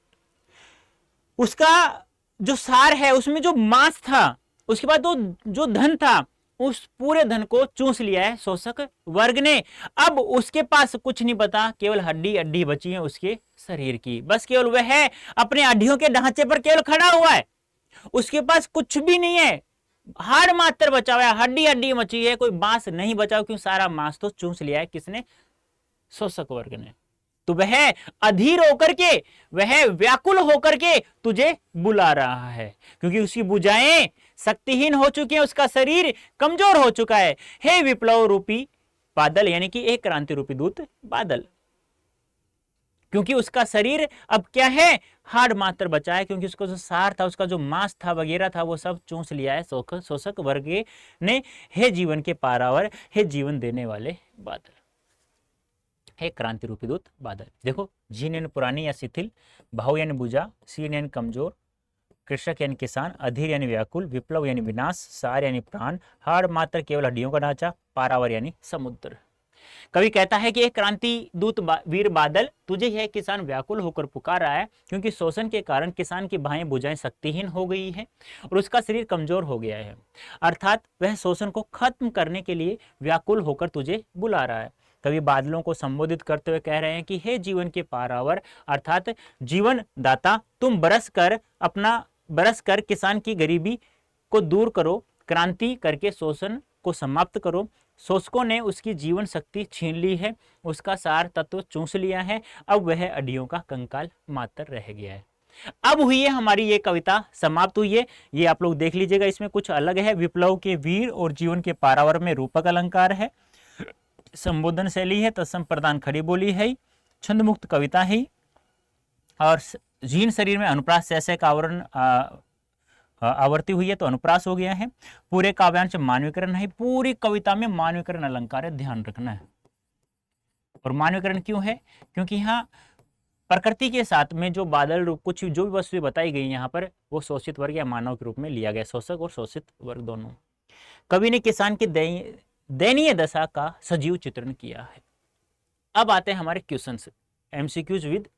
उसका जो सार है, उसमें जो मांस था, उसके बाद तो जो धन था, उस पूरे धन को चूस लिया है शोषक वर्ग ने। अब उसके पास कुछ नहीं बता, केवल हड्डी अड्डी बची है उसके शरीर की, बस केवल वह है अपने हड्डियों के ढांचे पर केवल खड़ा हुआ है, उसके पास कुछ भी नहीं है, हाड़ मात्र बचा हुआ है, हड्डी हड्डी मची है, कोई मांस नहीं बचा, क्यों? सारा मांस तो चूस लिया है किसने? शोषक वर्ग ने। तो वह अधीर होकर के, वह व्याकुल होकर के तुझे बुला रहा है, क्योंकि उसकी बुझाएं शक्तिहीन हो चुकी हैं, उसका शरीर कमजोर हो चुका है। हे विप्लव रूपी बादल, यानी कि एक क्रांति रूपी दूत बादल, क्योंकि उसका शरीर अब क्या है? हाड़ मात्र बचा है, क्योंकि उसका जो सार था, उसका जो मांस था वगैरह था, वो सब चूस लिया है शोषक वर्ग ने। हे जीवन के पारावर, हे जीवन देने वाले बादल, हे क्रांति रूपी दूत बादल। देखो, झीन यानी पुरानी या शिथिल, भाव यानी बुझा, सीन यानी कमजोर, कृषक यानी किसान, अधीर यानी व्याकुल, विप्लव यानी विनाश, सार यानी प्राण, हाड़ मात्र केवल हड्डियों का ढांचा, पारावर यानी समुद्र। कवि कहता है कि एक क्रांति दूत वीर बादल, तुझे यह किसान व्याकुल होकर पुकार रहा है, क्योंकि शोषण के कारण किसान की बाहें बुझाएं शक्तिहीन हो गई है और उसका शरीर कमजोर हो गया है। अर्थात वह शोषण को खत्म करने के लिए व्याकुल होकर तुझे बुला रहा है। कवि बादलों को संबोधित करते हुए कह रहे हैं कि हे जीवन के पारावर, अर्थात जीवन दाता, तुम बरस कर किसान की गरीबी को दूर करो, क्रांति करके शोषण को समाप्त करो। शोषकों ने उसकी जीवन शक्ति छीन ली है, उसका सार तत्व चूस लिया है, अब वह अड्डियों का कंकाल मात्र रह गया है। अब हुई है हमारी ये कविता समाप्त हुई है, ये आप लोग देख लीजिएगा, इसमें कुछ अलग है। विप्लव के वीर और जीवन के पारावर में रूपक अलंकार है, संबोधन शैली है, तत्सम प्रदान खड़ी बोली है, छंद मुक्त कविता है, और जीन शरीर में अनुप्रास से का आवरण आवर्ती हुई है तो अनुप्रास हो गया है। पूरे काव्यांश मानवीकरण है, पूरी कविता में मानवीकरण अलंकार है, ध्यान रखना है। और मानवीकरण क्यों है? क्योंकि यहाँ प्रकृति के साथ में जो बादल रूप कुछ जो भी वस्तुएं बताई गई यहाँ पर, वो शोषित वर्ग या मानव के रूप में लिया गया, शोषक और शोषित वर्ग दोनों। कवि ने किसान की दयनीय दशा का सजीव चित्रण किया है। अब आते हैं हमारे क्वेश्चंस, एमसीक्यूज विद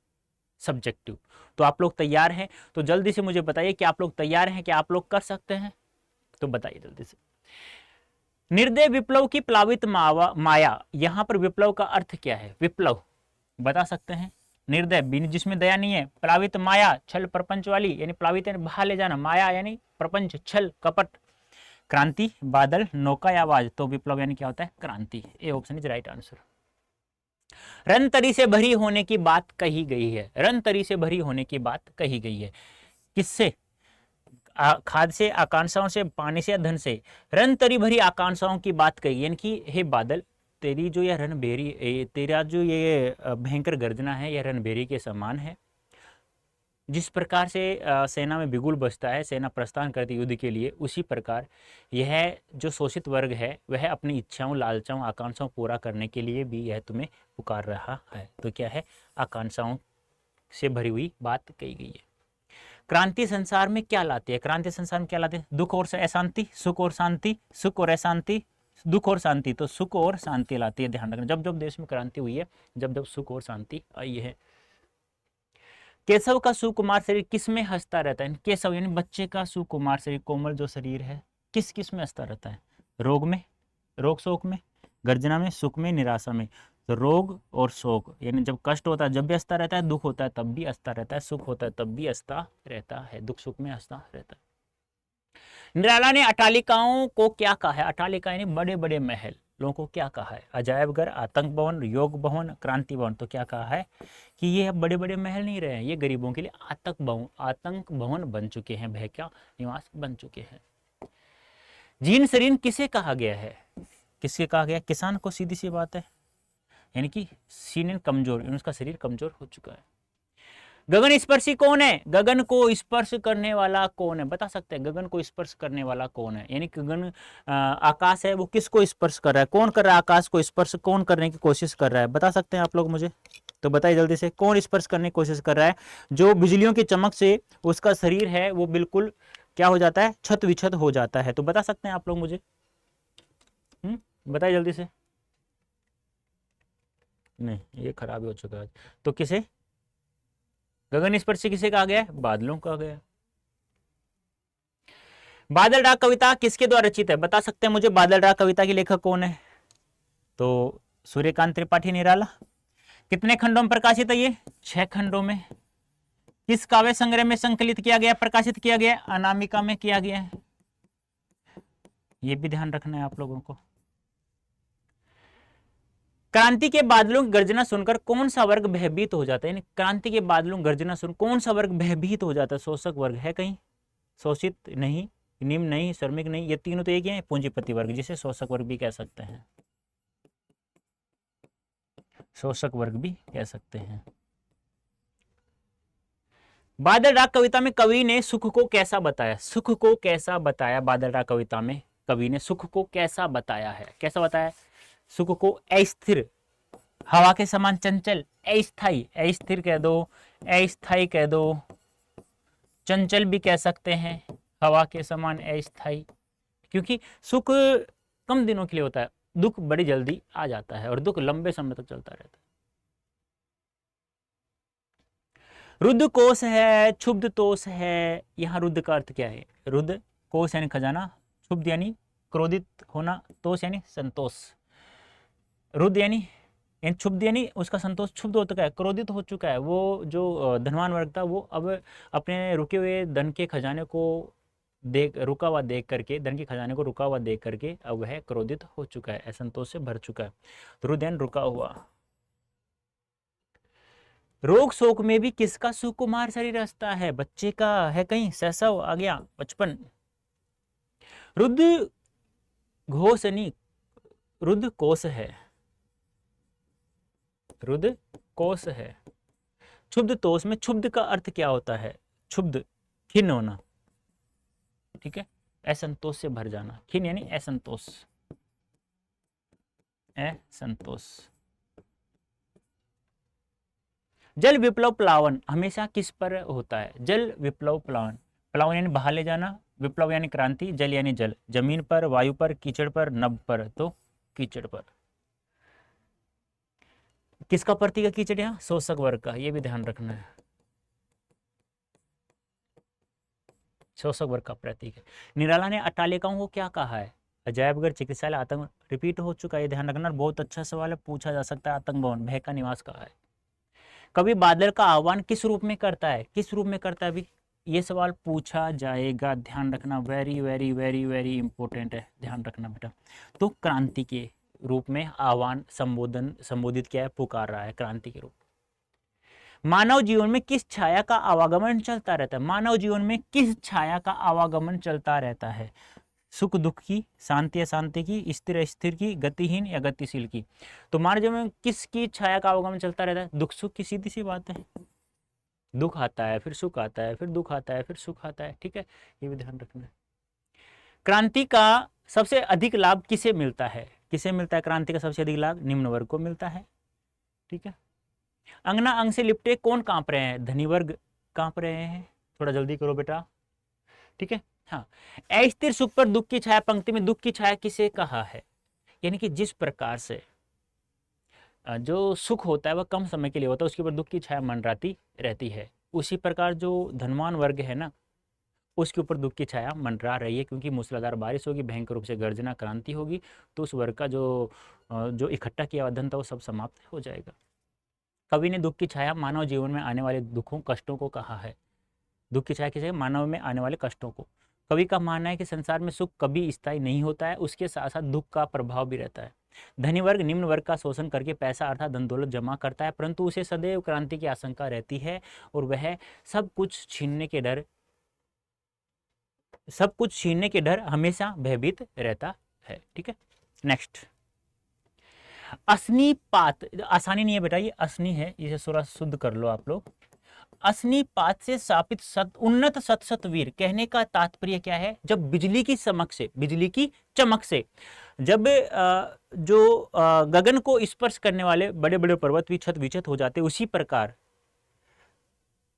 सब्जेक्टिव। तो आप लोग तैयार हैं? तो जल्दी से मुझे बताइए कि आप लोग तैयार हैं, कि आप लोग कर सकते हैं? तो बताइए जल्दी से। निर्दय विप्लव की प्लावित माया, यहां पर विप्लव का अर्थ क्या है? विप्लव बता सकते हैं? निर्दय जिसमें दया नहीं है, प्लावित माया छल प्रपंच वाली, यानी प्लावित यानी बहा ले जाना, माया यानी प्रपंच छल कपट, क्रांति बादल नौका या आवाज, तो विप्लव यानी क्या होता है? क्रांति। A option is right answer. Run तरी से भरी होने की बात कही गई है, रन तरी से भरी होने की बात कही गई है, किससे? खाद से, आकांक्षाओं से, पानी से या धन से? रन तरी भरी आकांक्षाओं की बात कही, यानी कि हे बादल, तेरी जो यह रणभेरी, तेरा जो ये भयंकर गर्जना है, यह रणभेरी के समान है। जिस प्रकार से सेना में बिगुल बजता है, सेना प्रस्थान करती युद्ध के लिए, उसी प्रकार यह जो शोषित वर्ग है वह अपनी इच्छाओं, लालचाओं, आकांक्षाओं पूरा करने के लिए भी यह तुम्हें पुकार रहा है। तो क्या है? आकांक्षाओं से भरी हुई बात कही गई है। क्रांति संसार में क्या लाती है? क्रांति संसार में क्या लाती है? दुख और अशांति, सुख और शांति, सुख और अशांति, दुख और शांति, तो सुख और शांति लाती है। ध्यान रखना, जब जब देश में क्रांति हुई है, जब जब सुख और शांति आई है। केशव का सुकुमार शरीर किस में हंसता रहता है? केशव यानी बच्चे का सुकुमार शरीर, कोमल जो शरीर है, किस किस में हंसता रहता है? रोग में, रोग शोक में, गर्जना में, सुख में, निराशा में। तो रोग और शोक यानी जब कष्ट होता है जब भी हंसता रहता है, दुख होता है तब भी हंसता रहता है, सुख होता है तब भी हंसता रहता है, दुख सुख में हंसता रहता है। निराला ने अट्टालिकाओं को क्या कहा है? अट्टालिका यानी बड़े बड़े महल, लोगों को क्या कहा है? अजायब घर, आतंक भवन, योग भवन, क्रांति भवन। तो क्या कहा है कि ये अब बड़े बड़े महल नहीं रहे हैं, ये गरीबों के लिए आतंक भवन बन चुके हैं, भय का निवास बन चुके हैं। जीर्ण शरीर किसे कहा गया है? किसके कहा गया? किसान को, सीधी सी बात है, यानी कि सीनियर कमजोर, उसका शरीर कमजोर हो चुका है। गगन स्पर्शी कौन है? गगन को स्पर्श करने वाला कौन है? बता सकते हैं गगन को स्पर्श करने वाला कौन है? यानी गगन आकाश है, वो किसको स्पर्श कर रहा है? कौन कर रहा है आकाश को स्पर्श? कौन करने की कोशिश कर रहा है? बता सकते हैं आप लोग मुझे? तो बताइए जल्दी से, कौन स्पर्श करने की कोशिश कर रहा है? जो बिजलियों की चमक से उसका शरीर है वो बिल्कुल क्या हो जाता है? छत विछत हो जाता है। तो बता सकते हैं आप लोग मुझे? बताइए जल्दी से। नहीं, ये खराब हो चुका है। तो किसे गगन स्पर्शी किसे कहा गया है? बादलों कहा गया। बादल राग कविता किसके द्वारा रचित है? बता सकते हैं मुझे बादल राग कविता के लेखक कौन है? तो सूर्यकांत त्रिपाठी निराला। कितने खंडों में प्रकाशित है ये? 6 खंडों में। किस काव्य संग्रह में संकलित किया गया, प्रकाशित किया गया? अनामिका में किया गया है। ये भी ध्यान रखना है आप लोगों को। क्रांति के बादलों की गर्जना सुनकर कौन सा वर्ग भयभीत हो जाता है? क्रांति के बादलों की गर्जना सुन कौन सा वर्ग भयभीत हो जाता है? शोषक वर्ग है कहीं? शोषित नहीं, निम्न नहीं, श्रमिक नहीं, ये तीनों तो एक ही है, पूंजीपति वर्ग, जिसे शोषक वर्ग भी कह सकते हैं, शोषक वर्ग भी कह सकते हैं। बादल राग कविता में कवि ने सुख को कैसा बताया? सुख को कैसा बताया? बादल राग कविता में कवि ने सुख को कैसा बताया है? कैसा बताया? सुख को अस्थिर, हवा के समान चंचल, अस्थाई, अस्थिर कह दो, अस्थाई कह दो, चंचल भी कह सकते हैं, हवा के समान अस्थाई, क्योंकि सुख कम दिनों के लिए होता है, दुख बड़ी जल्दी आ जाता है और दुख लंबे समय तक चलता रहता है। रुद्र कोश है, क्षुब्ध तोष है। यहाँ रुद्र का अर्थ क्या है? रुद्र कोश यानी खजाना, क्षुब्ध यानी क्रोधित होना, तोष यानी संतोष। रुद्र यानी क्षुब्ध यानी उसका संतोष क्षुब्ध हो चुका है, क्रोधित हो चुका है। वो जो धनवान वर्ग था वो अब अपने रुके हुए धन के खजाने को रुका हुआ देख करके, धन के खजाने को रुका हुआ देख करके अब वह क्रोधित हो चुका है, असंतोष से भर चुका है। रुद्र यानी रुका हुआ। रोग शोक में भी किसका सुकुमार शरीर हंसता है? बच्चे का है कहीं? शैशव आ गया, बचपन। रुद्र घोष यानी रुद्र कोश है, रुद्र कोश है। क्षुब्ध तोष में क्षुब्ध का अर्थ क्या होता है? क्षुब्ध, खिन्न होना, ठीक है, असंतोष से भर जाना। खिन्न यानी असंतोष, असंतोष। जल विप्लव प्लावन हमेशा किस पर होता है? जल विप्लव प्लावन, प्लावन यानी बहा ले जाना, विप्लव यानी क्रांति, जल यानी जल, जमीन पर, वायु पर, कीचड़ पर, नभ पर। तो कीचड़ पर। किसका प्रतीक है कीचड़? यहाँ शोषक वर्ग का, ये भी ध्यान रखना है, शोषक वर्ग का प्रतीक है। निराला ने अट्टालिकाओं को क्या कहा है? अजायबघर, चिकित्सालय, आतंक। रिपीट हो चुका है, ये ध्यान रखना, बहुत अच्छा सवाल है, पूछा जा सकता है। आतंक भवन, भय का निवास कहा है। कवि बादल का आह्वान किस रूप में करता है? किस रूप में करता है? अभी ये सवाल पूछा जाएगा, ध्यान रखना, very very very very important है, ध्यान रखना बेटा। तो क्रांति के रूप में आह्वान, संबोधित किया है, पुकार रहा है क्रांति के रूप। मानव जीवन में किस छाया का आवागमन चलता रहता है? मानव जीवन में किस छाया का आवागमन चलता रहता है? सुख दुख की, शांति अशांति की, स्थिर अस्थिर की, गतिहीन या गतिशील की। तो मानव जीवन में किसकी छाया का आवागमन चलता रहता है? दुख सुख की, सीधी सी बात है। दुख आता है, फिर सुख आता है, फिर दुख आता है, फिर सुख आता है, ठीक है, ये भी ध्यान रखना है। क्रांति का सबसे अधिक लाभ किसे मिलता है? किसे मिलता है क्रांति का सबसे अधिक लाभ? निम्न वर्ग को मिलता है, ठीक है। अंगना अंग से लिपटे कौन कांप रहे हैं? धनी वर्ग कांप रहे हैं, थोड़ा जल्दी करो बेटा, ठीक है। हाँ, अस्थिर सुख पर दुख की छाया, पंक्ति में दुख की छाया किसे कहा है? यानी कि जिस प्रकार से जो सुख होता है वह कम समय के लिए होता है, उसके ऊपर दुख की छाया मंडराती रहती है, उसी प्रकार जो धनवान वर्ग है ना, उसके ऊपर दुख की छाया मंडरा रही है, क्योंकि मूसलाधार बारिश होगी, भयंकर रूप से गर्जना क्रांति होगी, तो उस वर्ग का जो इकट्ठा किया हुआ धन था वो सब समाप्त हो जाएगा। कवि ने दुख की छाया मानव जीवन में आने वाले दुखों कष्टों को कहा है। दुख की छाया किसे? मानव में आने वाले कष्टों को। कवि का मानना है कि संसार में सुख कभी स्थायी नहीं होता है, उसके साथ साथ दुख का प्रभाव भी रहता है। धनी वर्ग निम्न वर्ग का शोषण करके पैसा अर्थात धन दौलत जमा करता है, परंतु उसे सदैव क्रांति की आशंका रहती है और वह सब कुछ छीनने के डर हमेशा भयभीत रहता है। ठीक है, नेक्स्ट। असनीपात, आसानी नहीं है बेटा, ये असनी है, इसे थोड़ा शुद्ध कर लो आप लोग। असनीपात से स्थापित उन्नत सत वीर कहने का तात्पर्य क्या है? जब बिजली की चमक से जब गगन को स्पर्श करने वाले बड़े बड़े पर्वत भी छत विचत हो जाते, उसी प्रकार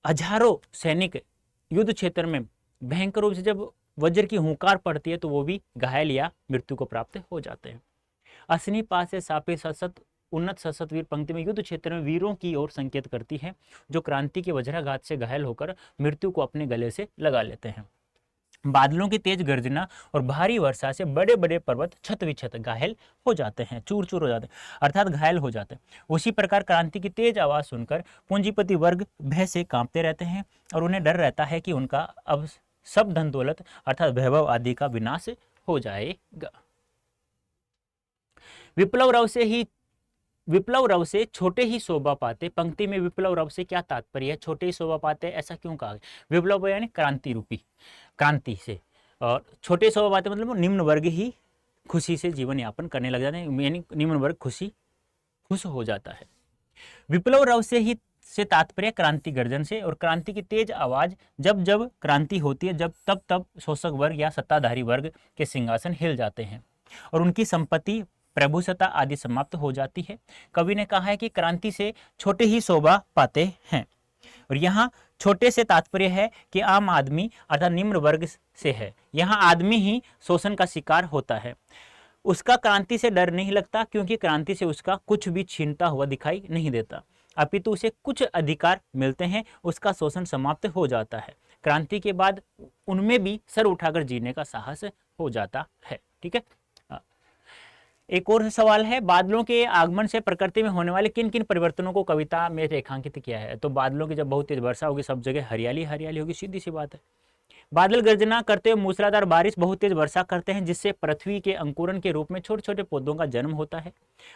हजारों सैनिक युद्ध क्षेत्र में भयंकर रूप से जब वज्र की हुंकार पड़ती है तो वो भी घायल या मृत्यु को प्राप्त हो जाते हैं। असनीपात से स्थापित उन्नत सशस्त्र वीर पंक्ति में युद्ध क्षेत्र में वीरों की ओर संकेत करती है, जो क्रांति के वज्राघात से घायल होकर मृत्यु को अपने गले से लगा लेते हैं। बादलों की तेज गर्जना और भारी वर्षा से बड़े बड़े पर्वत छत विछत घायल हो जाते हैं, चूर चूर हो जाते हैं, अर्थात घायल हो जाते हैं। उसी प्रकार क्रांति की तेज आवाज सुनकर पूंजीपति वर्ग भय से कांपते रहते हैं और उन्हें डर रहता है कि उनका अब सब धन दौलत अर्थात वैभव आदि का विनाश हो जाएगा। विप्लव रव से छोटे ही शोभा पाते, पंक्ति में विप्लव रव से क्या तात्पर्य है? छोटे ही शोभा पाते, ऐसा क्यों कहा? विप्लव यानी क्रांति रूपी, क्रांति से, और छोटे शोभा पाते मतलब निम्न वर्ग ही खुशी से जीवन यापन करने लग जाते हैं, यानी निम्न वर्ग खुश हो जाता है। विप्लव रव से तात्पर्य क्रांति गर्जन से, और क्रांति की तेज आवाज जब जब क्रांति होती है, जब तब शोषक वर्ग या सत्ताधारी वर्ग के सिंहासन हिल जाते हैं और उनकी संपत्ति प्रभुसत्ता आदि समाप्त हो जाती है। कवि ने कहा है कि क्रांति से छोटे ही शोभा पाते हैं, और यहाँ छोटे से तात्पर्य है कि आम आदमी अर्थात निम्न वर्ग से है। यहाँ आदमी ही शोषण का शिकार होता है, उसका क्रांति से डर नहीं लगता, क्योंकि क्रांति से उसका कुछ भी छीनता हुआ दिखाई नहीं देता, अपितु उसे कुछ अधिकार मिलते हैं, उसका शोषण समाप्त हो जाता है। क्रांति के बाद उनमें भी सर उठाकर जीने का साहस हो जाता है। ठीक है, एक और सवाल है, बादलों के आगमन से प्रकृति में होने वाले किन किन परिवर्तनों को कविता में रेखांकित किया है? तो बादलों की जब बहुत तेज वर्षा होगी, सब जगह हरियाली हरियाली होगी, सीधी सी बात है। बादल गर्जना करते हुए मूसलाधार बारिश बहुत तेज वर्षा करते हैं, जिससे पृथ्वी के अंकुरन के रूप में छोटे छोटे पौधों का जन्म होता है।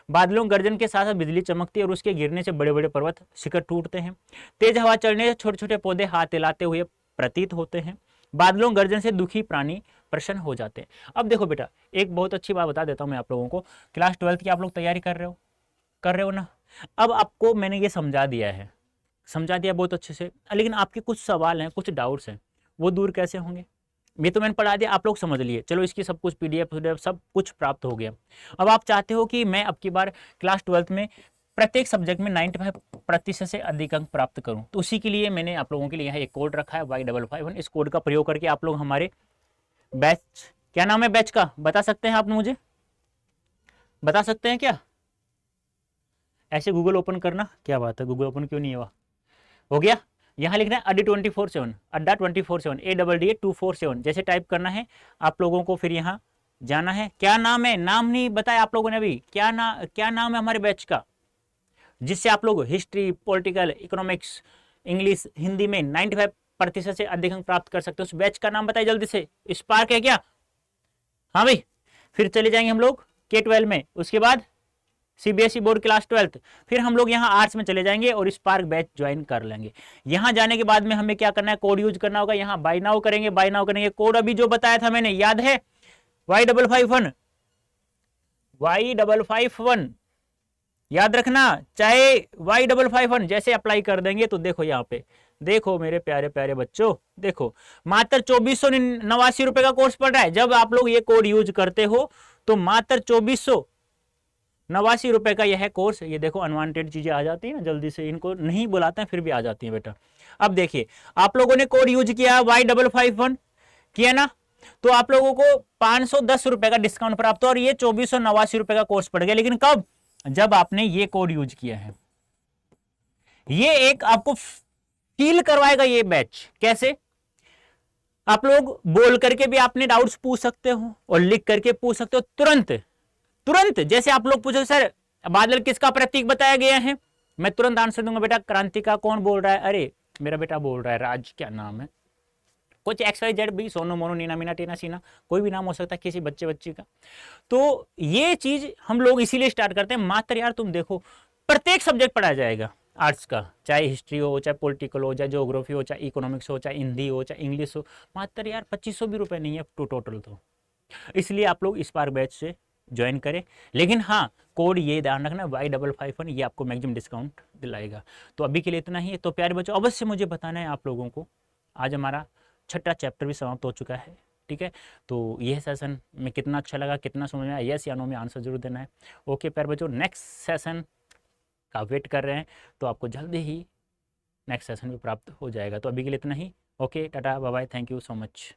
बादलों गर्जन के साथ साथ बिजली चमकती है और उसके गिरने से बड़े बड़े पर्वत शिखर टूटते हैं। तेज हवा चलने से छोटे छोटे पौधे हाथ हिलाते हुए प्रतीत होते हैं। बादलों गर्जन से दुखी प्राणी प्रसन्न हो जाते हैं। अब देखो बेटा, एक बहुत अच्छी बात बता देता हूं मैं आप लोगों को। क्लास 12 की आप लोग तैयारी कर रहे हो ना? अब आपको मैंने ये समझा दिया बहुत अच्छे से, लेकिन आपके कुछ सवाल हैं, कुछ डाउट्स हैं, वो दूर कैसे होंगे? ये तो मैंने पढ़ा दिया, आप लोग समझ लिए, चलो इसकी सब कुछ PDF सब कुछ प्राप्त हो गया। अब आप चाहते हो कि मैं अब की बार क्लास 12 में प्रत्येक सब्जेक्ट में 95% से अधिक अंक प्राप्त करूं, तो उसी के लिए मैंने आप लोगों के लिए यहाँ एक कोड रखा है Y551। इस कोड का प्रयोग करके आप लोग हमारे बैच, क्या नाम है बैच का, बता सकते हैं आप मुझे? बता सकते हैं क्या? ऐसे गूगल ओपन करना, क्या बात है, गूगल ओपन क्यों नहीं हुआ? हो गया। यहाँ लिखना है अड्डा 24/7, अड्डा 24/7, ADDA247 जैसे टाइप करना है आप लोगों को। फिर यहाँ जाना है। क्या नाम है? नाम नहीं बताया आप लोगों ने अभी। क्या नाम है हमारे बैच का, जिससे आप लोग history, political, economics, English, Hindi में 95% से अधिक अंक प्राप्त कर सकते हो? उस बैच का नाम बताइए जल्दी से। स्पार्क है क्या? हाँ भाई। फिर चले जाएंगे हम लोग K12 में, उसके बाद CBSE बोर्ड क्लास 12, फिर हम लोग यहाँ आर्ट्स में चले जाएंगे और स्पार्क बैच ज्वाइन कर लेंगे। यहाँ जाने के बाद में हमें क्या करना है? कोड यूज करना होगा। यहाँ बाय नाउ करेंगे। कोड अभी जो बताया था मैंने, याद है? Y551 याद रखना। चाहे Y551 जैसे अप्लाई कर देंगे तो देखो यहाँ पे, देखो मेरे प्यारे प्यारे बच्चों, देखो मात्र 2489 रुपए का कोर्स पड़ रहा है। जब आप लोग ये कोड यूज करते हो तो मात्र 2489 रुपए का यह कोर्स, ये देखो अनवांटेड चीजें आ जाती है ना, जल्दी से इनको नहीं बुलाते हैं फिर भी आ जाती है बेटा। अब देखिए, आप लोगों ने कोड यूज किया Y551 किया ना, तो आप लोगों को 510 रुपए का डिस्काउंट प्राप्त हो और ये 2489 रुपए का कोर्स पड़ गया। लेकिन कब? जब आपने ये कोड यूज किया है। ये एक आपको किल करवाएगा ये बैच। कैसे? आप लोग बोल करके भी आपने डाउट्स पूछ सकते हो और लिख करके पूछ सकते हो तुरंत तुरंत। जैसे आप लोग पूछो सर बादल किसका प्रतीक बताया गया है, मैं तुरंत आंसर दूंगा बेटा क्रांति का। कौन बोल रहा है? अरे मेरा बेटा बोल रहा है राज, क्या नाम है, कुछ एक्स वाई जेड भी, सोनू मोनू नीना मीना टीना सीना, कोई भी नाम हो सकता है किसी बच्चे बच्ची का। तो ये चीज हम लोग इसीलिए स्टार्ट करते हैं। मात्र यार तुम देखो प्रत्येक सब्जेक्ट पढ़ाया जाएगा आर्ट्स का, चाहे हिस्ट्री हो, चाहे पॉलिटिकल हो, चाहे ज्योग्राफी हो, चाहे इकोनॉमिक्स हो, चाहे हिंदी हो, चाहे इंग्लिश हो। मात्र यार 2500 भी रुपए नहीं है टू टोटल। तो इसलिए आप लोग स्पार्क बैच से ज्वाइन करें। लेकिन हाँ, कोड ये ध्यान रखना Y551, ये आपको मैक्सिमम डिस्काउंट दिलाएगा। तो अभी के लिए इतना ही है। तो प्यारे बच्चों अवश्य मुझे बताना है आप लोगों को। आज हमारा छठा चैप्टर भी समाप्त हो चुका है, ठीक है। तो यह सेशन में कितना अच्छा लगा, कितना समझ में आया, यस या नो में आंसर जरूर देना है। ओके प्यारे बच्चों, नेक्स्ट सेशन का वेट कर रहे हैं, तो आपको जल्दी ही नेक्स्ट सेशन भी प्राप्त हो जाएगा। तो अभी के लिए इतना ही। Okay tata bye bye, thank you so much.